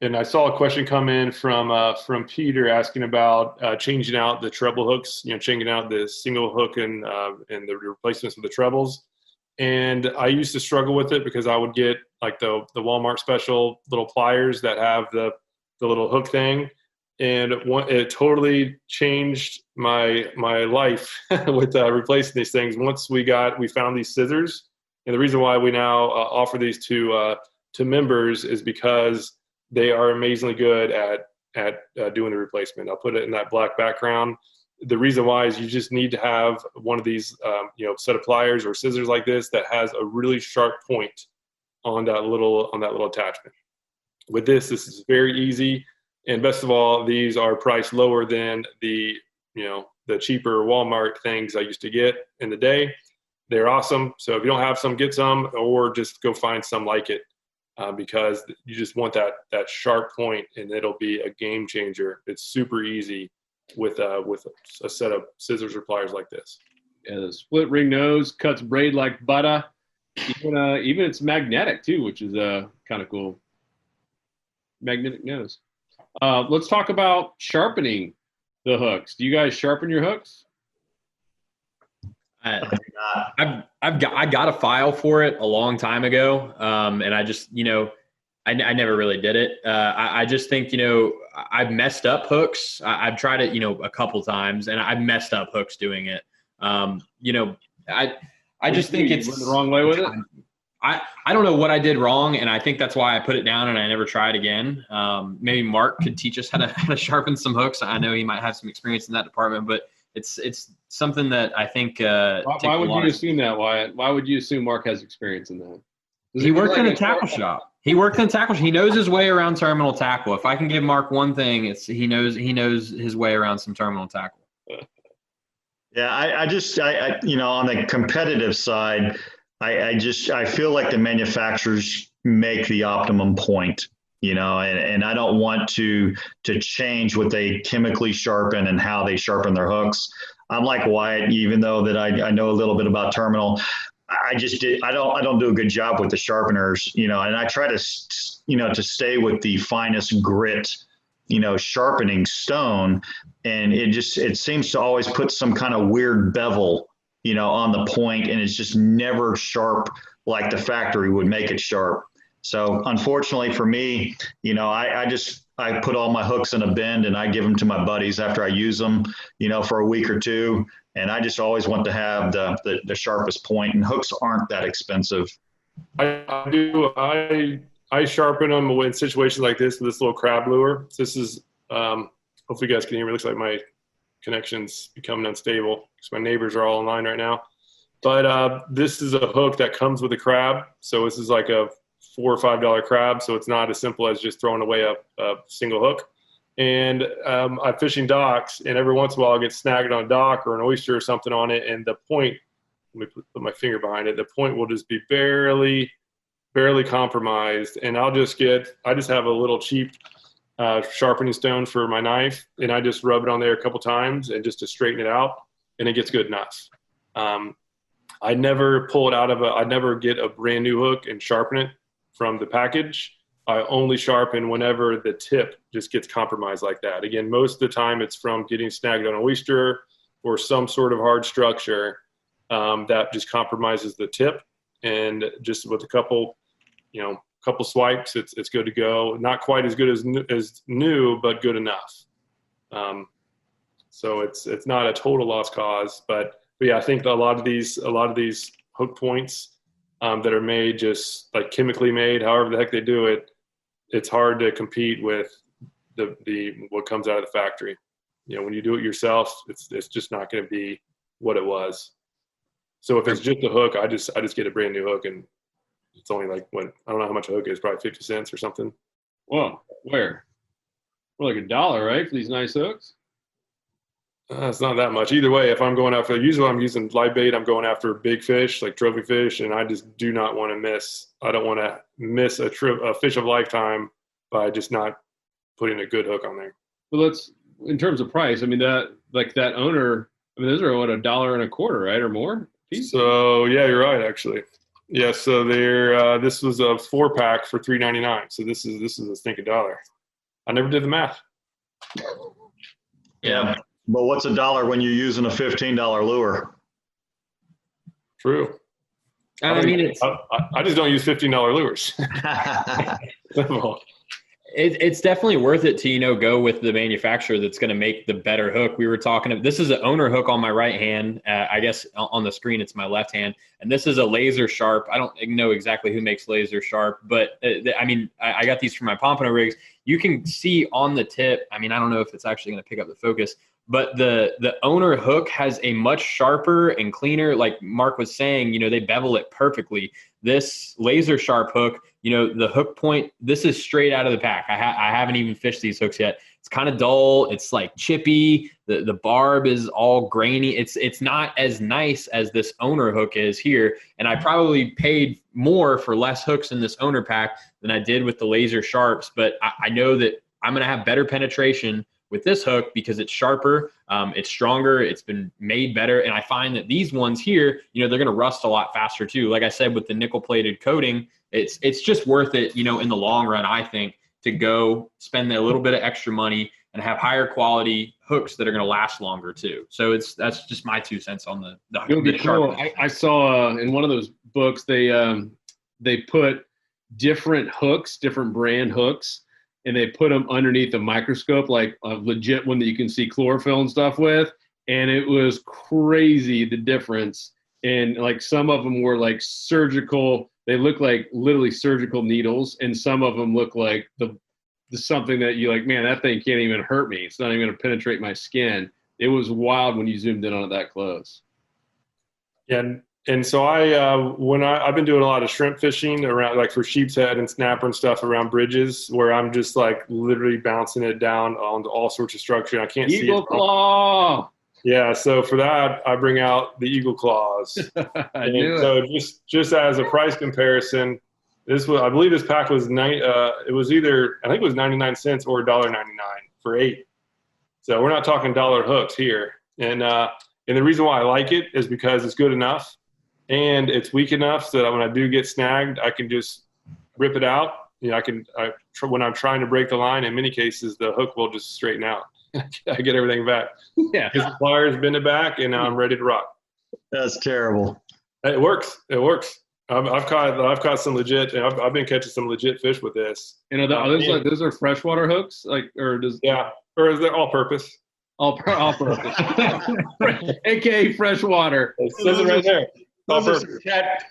D: And I saw a question come in from Peter asking about changing out the treble hooks, changing out the single hook and the replacements with the trebles. And I used to struggle with it because I would get like the Walmart special little pliers that have the little hook thing. And it totally changed my life with replacing these things. Once we found these scissors, and the reason why we now offer these to members is because they are amazingly good at doing the replacement. I'll put it in that black background. The reason why is you just need to have one of these, set of pliers or scissors like this that has a really sharp point on that little attachment. With this is very easy. And best of all, these are priced lower than the cheaper Walmart things I used to get in the day. They're awesome. So if you don't have some, get some, or just go find some like it, because you just want that sharp point, and it'll be a game changer. It's super easy with a set of scissors or pliers like this.
C: Yeah, the split ring nose cuts braid like butter. Even it's magnetic too, which is kind of cool. Magnetic nose. Let's talk about sharpening the hooks. Do you guys sharpen your hooks?
F: I got a file for it a long time ago, and I just I never really did it. I just think I've messed up hooks. I've tried it a couple times, and I've messed up hooks doing it. I just think it's
C: went the wrong way with it.
F: I don't know what I did wrong, and I think that's why I put it down and I never tried again. Maybe Mark could teach us how to sharpen some hooks. I know he might have some experience in that department, but it's something that I think.
C: Why would you assume that, Wyatt? Why would you assume Mark has experience in that?
F: He worked in a tackle shop. He worked in tackle. He knows his way around terminal tackle. If I can give Mark one thing, it's he knows his way around some terminal tackle.
E: Yeah, I on the competitive side, I feel like the manufacturers make the optimum point, and I don't want to change what they chemically sharpen and how they sharpen their hooks. I'm like Wyatt, even though that I know a little bit about terminal. I don't do a good job with the sharpeners, and I try to stay with the finest grit, sharpening stone, and it seems to always put some kind of weird bevel, on the point, and it's just never sharp like the factory would make it sharp. So unfortunately for me, I put all my hooks in a bin and I give them to my buddies after I use them, for a week or two. And I just always want to have the sharpest point, and hooks aren't that expensive.
D: I do. I sharpen them in situations like this with this little crab lure. This is, hopefully you guys can hear me. It looks like my connection's becoming unstable because my neighbors are all online right now. But this is a hook that comes with a crab. So this is like a $4 or $5 crab. So it's not as simple as just throwing away a single hook. And I'm fishing docks, and every once in a while I'll get snagged on a dock or an oyster or something on it, and the point, let me put my finger behind it, the point will just be barely compromised, and I just have a little cheap sharpening stone for my knife, and I just rub it on there a couple times and just to straighten it out, and it gets good enough. I never pull it I never get a brand new hook and sharpen it from the package. I only sharpen whenever the tip just gets compromised like that. Again, most of the time it's from getting snagged on an oyster or some sort of hard structure that just compromises the tip. And just with a couple swipes, it's good to go. Not quite as good as new, but good enough. So it's not a total lost cause, but yeah, I think a lot of these hook points that are made just like chemically made, however the heck they do it, it's hard to compete with the what comes out of the factory. When you do it yourself, it's just not going to be what it was. So if it's just a hook, I just get a brand new hook, and it's only like I don't know how much a hook is, probably 50 cents or something.
C: Whoa, where? We're like $1, right, for these nice hooks?
D: It's not that much. Either way, if I'm going after, usually I'm using live bait, I'm going after big fish, like trophy fish, and I just do not want to miss. I don't want to miss a fish of a lifetime by just not putting a good hook on there.
C: Well, in terms of price, I mean, that owner, I mean, those are what, $1.25, right, or more?
D: So yeah, you're right actually. Yeah, so this was a 4-pack for $3.99. So this is a stinking dollar. I never did the math.
E: Yeah. But what's $1 when you're using a $15 lure?
D: True.
F: I mean,
D: I just don't use $15 lures.
F: It's definitely worth it to, go with the manufacturer that's going to make the better hook. We were talking, this is an owner hook on my right hand. I guess on the screen, it's my left hand. And this is a laser sharp. I don't know exactly who makes laser sharp, but I got these from my Pompano rigs. You can see on the tip, I don't know if it's actually going to pick up the focus, but the owner hook has a much sharper and cleaner, like Mark was saying, they bevel it perfectly. This laser sharp hook, the hook point, this is straight out of the pack. I haven't even fished these hooks yet. It's kind of dull. It's like chippy. The barb is all grainy. It's not as nice as this owner hook is here. And I probably paid more for less hooks in this owner pack than I did with the laser sharps. But I know that I'm going to have better penetration with this hook because it's sharper, it's stronger, it's been made better. And I find that these ones here, they're going to rust a lot faster too. Like I said, with the nickel plated coating, it's just worth it, in the long run, I think, to go spend a little bit of extra money and have higher quality hooks that are going to last longer too. So that's just my 2 cents on the
C: It'll be cool. I saw in one of those books, they put different hooks, different brand hooks, and they put them underneath a microscope, like a legit one that you can see chlorophyll and stuff with. And it was crazy, the difference. And like some of them were like surgical. They look like literally surgical needles. And some of them look like the something that you like, man, that thing can't even hurt me. It's not even going to penetrate my skin. It was wild when you zoomed in on it that close.
D: Yeah. And so I've been doing a lot of shrimp fishing around, like for sheep's head and snapper and stuff around bridges, where I'm just like literally bouncing it down onto all sorts of structure. I can't see it.
C: Eagle claw.
D: Yeah. So for that, I bring out the eagle claws.
C: I knew
D: so just as a price comparison, I believe this pack was it was either, I think it was 99 cents or $1.99 for 8. So we're not talking dollar hooks here. And the reason why I like it is because it's good enough. And it's weak enough so that when I do get snagged, I can just rip it out. When I'm trying to break the line, in many cases, the hook will just straighten out. I get everything back.
C: Yeah.
D: Because the pliers bend it back, and now I'm ready to rock.
E: That's terrible.
D: It works. I've caught some legit. I've been catching some legit fish with this.
C: Those are freshwater hooks, or is
D: they all purpose?
C: All purpose, aka freshwater.
D: It says it right there.
E: Those are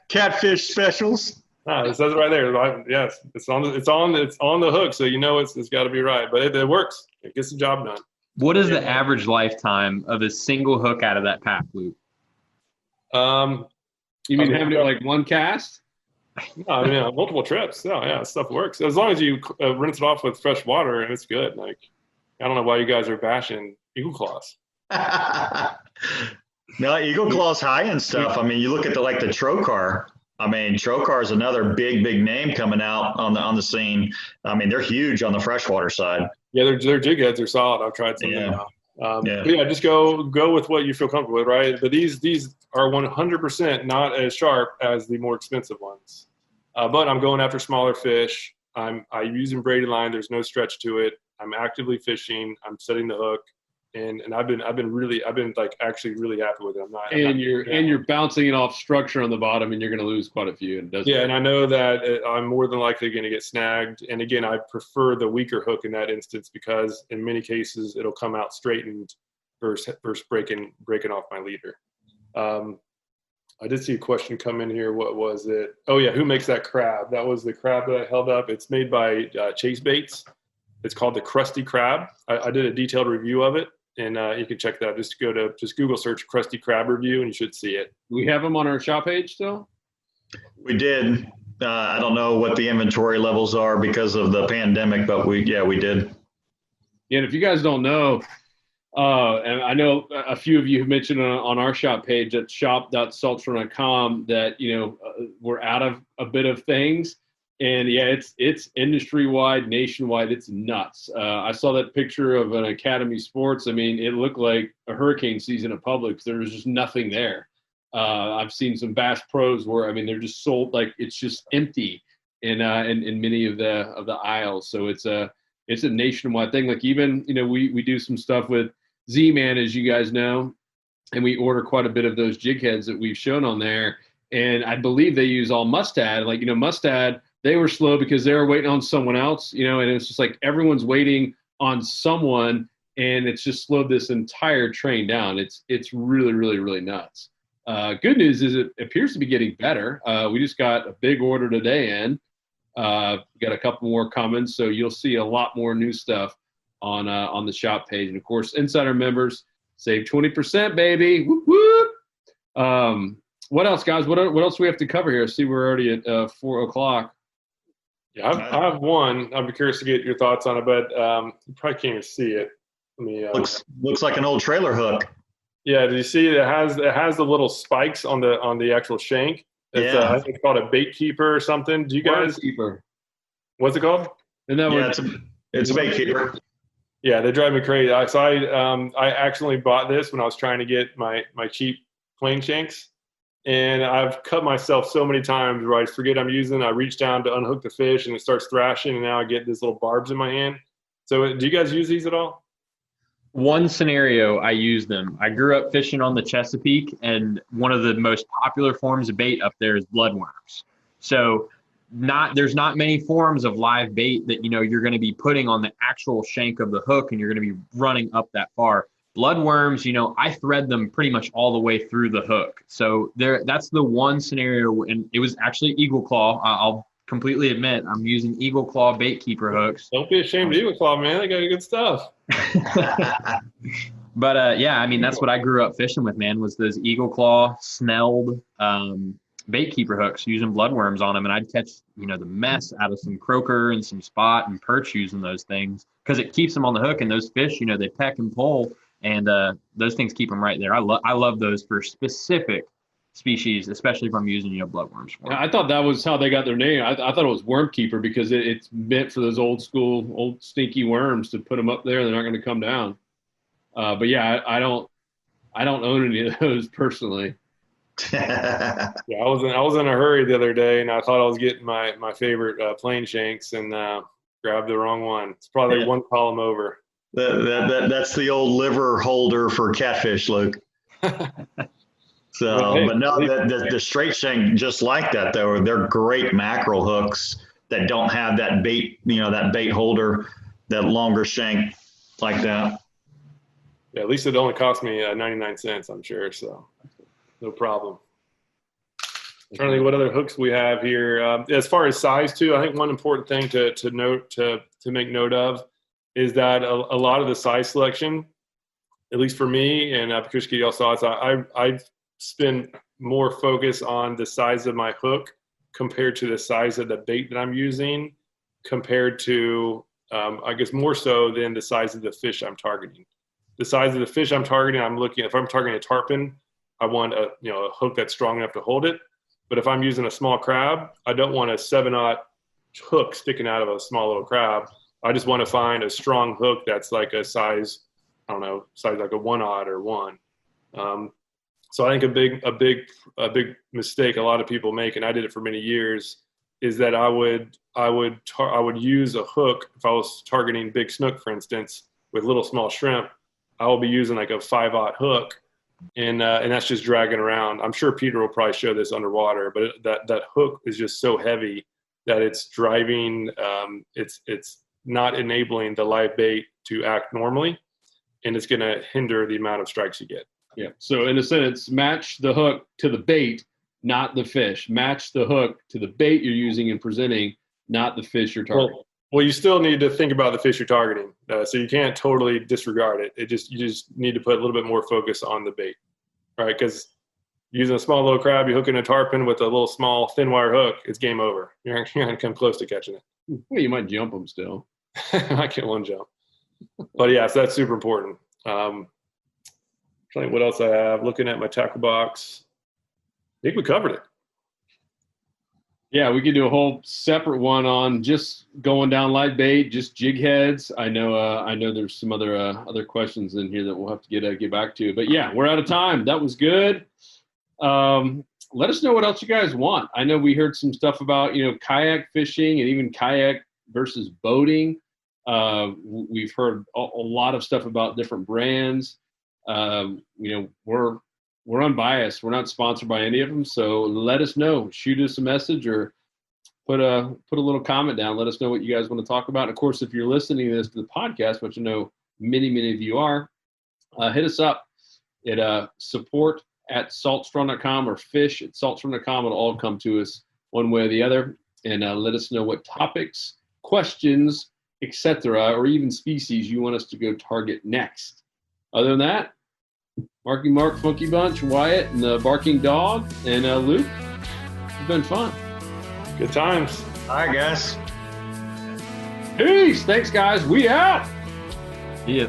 E: catfish specials.
D: It says it right there. Yes, it's on the hook, so it's got to be right. But it works. It gets the job done.
F: What is the average lifetime of a single hook out of that pack, Luke?
C: You mean having it like one cast?
D: No, multiple trips. Yeah, stuff works as long as you rinse it off with fresh water, and it's good. Like, I don't know why you guys are bashing eagle claws.
E: No, eagle claws high and stuff. You look at the Trocar. Trocar is another big name coming out on the scene. They're huge on the freshwater side.
D: Yeah, their jig heads are solid. I've tried some of them now. But just go with what you feel comfortable with, right? But these are 100% not as sharp as the more expensive ones. But I'm going after smaller fish. I'm using braided line. There's no stretch to it. I'm actively fishing. I'm setting the hook. And I've been like actually really happy with it.
C: You're bouncing it off structure on the bottom, and you're going to lose quite a few.
D: And I know that I'm more than likely going to get snagged. And again, I prefer the weaker hook in that instance because in many cases it'll come out straightened versus breaking off my leader. I did see a question come in here. What was it? Oh yeah, who makes that crab? That was the crab that I held up. It's made by Chase Baits. It's called the Krusty Krab. I did a detailed review of it. And you can check that out. Just Google search Krusty Krab review, and you should see it.
C: We have them on our shop page still?
E: We did. I don't know what the inventory levels are because of the pandemic, but we did.
C: Yeah, and if you guys don't know, and I know a few of you have mentioned on our shop page at shop.saltwater.com that we're out of a bit of things. And yeah, it's industry-wide, nationwide. It's nuts. I saw that picture of an Academy Sports. It looked like a hurricane season at Publix. There was just nothing there. I've seen some Bass Pros where, I mean, they're just sold like it's just empty in many of the aisles. So it's a nationwide thing. Like even, we do some stuff with Z-Man, as you guys know, and we order quite a bit of those jig heads that we've shown on there. And I believe they use all Mustad. Like, Mustad, they were slow because they were waiting on someone else, and it's just like everyone's waiting on someone, and it's just slowed this entire train down. It's really, really, really nuts. Good news is it appears to be getting better. We just got a big order today in. Got a couple more coming, so you'll see a lot more new stuff on the shop page. And of course, Insider members save 20%, baby. Whoop, whoop. What else, guys? What else do we have to cover here? I see, we're already at 4:00.
D: Yeah, I have one. I'd be curious to get your thoughts on it, but you probably can't even see it. Let me.
E: Looks like an old trailer hook.
D: Yeah, do you see it has the little spikes on the actual shank? It's, I think it's called a bait keeper or something. Do you guys?
C: Worm keeper.
D: What's it called?
E: It's a bait keeper.
D: Yeah, they drive me crazy. So I accidentally bought this when I was trying to get my cheap plain shanks, and I've cut myself so many times where I forget I'm using. I reach down to unhook the fish, and it starts thrashing, and now I get these little barbs in my hand. So, do you guys use these at all?
F: One scenario, I use them. I grew up fishing on the Chesapeake, and one of the most popular forms of bait up there is bloodworms. So there's not many forms of live bait that you're going to be putting on the actual shank of the hook, and you're going to be running up that far. Bloodworms, I thread them pretty much all the way through the hook. So that's the one scenario, and it was actually Eagle Claw. I'll completely admit I'm using Eagle Claw bait keeper hooks.
D: Don't be ashamed of Eagle Claw, man. They got good stuff.
F: But yeah, I mean, that's what I grew up fishing with, man, was those Eagle Claw snelled bait keeper hooks, using bloodworms on them. And I'd catch, the mess out of some croaker and some spot and perch using those things because it keeps them on the hook. And those fish, they peck and pull, and those things keep them right there. I love those for specific species, especially if I'm using bloodworms for them.
C: I thought that was how they got their name. I thought it was worm keeper because it's meant for those old stinky worms to put them up there. They're not going to come down. But yeah, I don't own any of those personally.
D: Yeah, I was in a hurry the other day, and I thought I was getting my favorite plain shanks, and grabbed the wrong one. It's probably one column over.
E: That's the old liver holder for catfish, Luke. So,
D: well, hey,
E: but no, the straight shank, just like that, though, they're great mackerel hooks that don't have that bait, that bait holder, that longer shank like that.
D: Yeah, at least it only cost me 99 cents, I'm sure. So, no problem. I'm trying to think what other hooks we have here. As far as size, too, I think one important thing to note, to make note of, is that a lot of the size selection, at least for me, and because y'all saw it, I've spend more focus on the size of my hook compared to the size of the bait that I'm using, compared to, I guess, more so than the size of the fish I'm targeting. The size of the fish I'm targeting, if I'm targeting a tarpon, I want a hook that's strong enough to hold it. But if I'm using a small crab, I don't want a 7/0 hook sticking out of a small little crab. I just want to find a strong hook that's like a size like a 1/0 or 1. So I think a big mistake a lot of people make, and I did it for many years, is that I would use a hook if I was targeting big snook, for instance, with little small shrimp. I will be using like a 5/0 hook, and that's just dragging around. I'm sure Peter will probably show this underwater, but that hook is just so heavy that it's driving. It's not enabling the live bait to act normally, and it's going to hinder the amount of strikes you get.
C: Yeah. So in a sentence, match the hook to the bait, not the fish. Match the hook to the bait you're using and presenting, not the fish you're targeting.
D: Well, you still need to think about the fish you're targeting. So you can't totally disregard it. You just need to put a little bit more focus on the bait, right? Because using a small little crab, you hook in a tarpon with a little small thin wire hook, it's game over. You're not going to come close to catching it.
C: Well, you might jump them still.
D: I get one jump. But yeah, so that's super important. Trying what else I have. Looking at my tackle box. I think we covered it.
C: Yeah, we could do a whole separate one on just going down live bait, just jig heads. I know there's some other questions in here that we'll have to get back to. But yeah, we're out of time. That was good. Let us know what else you guys want. I know we heard some stuff about, kayak fishing and even kayak versus boating. We've heard a lot of stuff about different brands. We're unbiased. We're not sponsored by any of them. So let us know. Shoot us a message or put a little comment down. Let us know what you guys want to talk about. And of course, if you're listening to the podcast, which I know many of you are, hit us up at support@saltstrong.com or fish@saltstrong.com. It'll all come to us one way or the other. And let us know what topics, questions, etc., or even species you want us to go target next. Other than that, Marky Mark, Funky Bunch, Wyatt, and the Barking Dog, and Luke, it's been fun.
D: Good times.
E: All right, guys.
C: Peace. Thanks, guys. We out.
F: Yeah.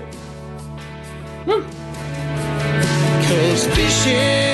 C: Woo.
A: 'Cause fishing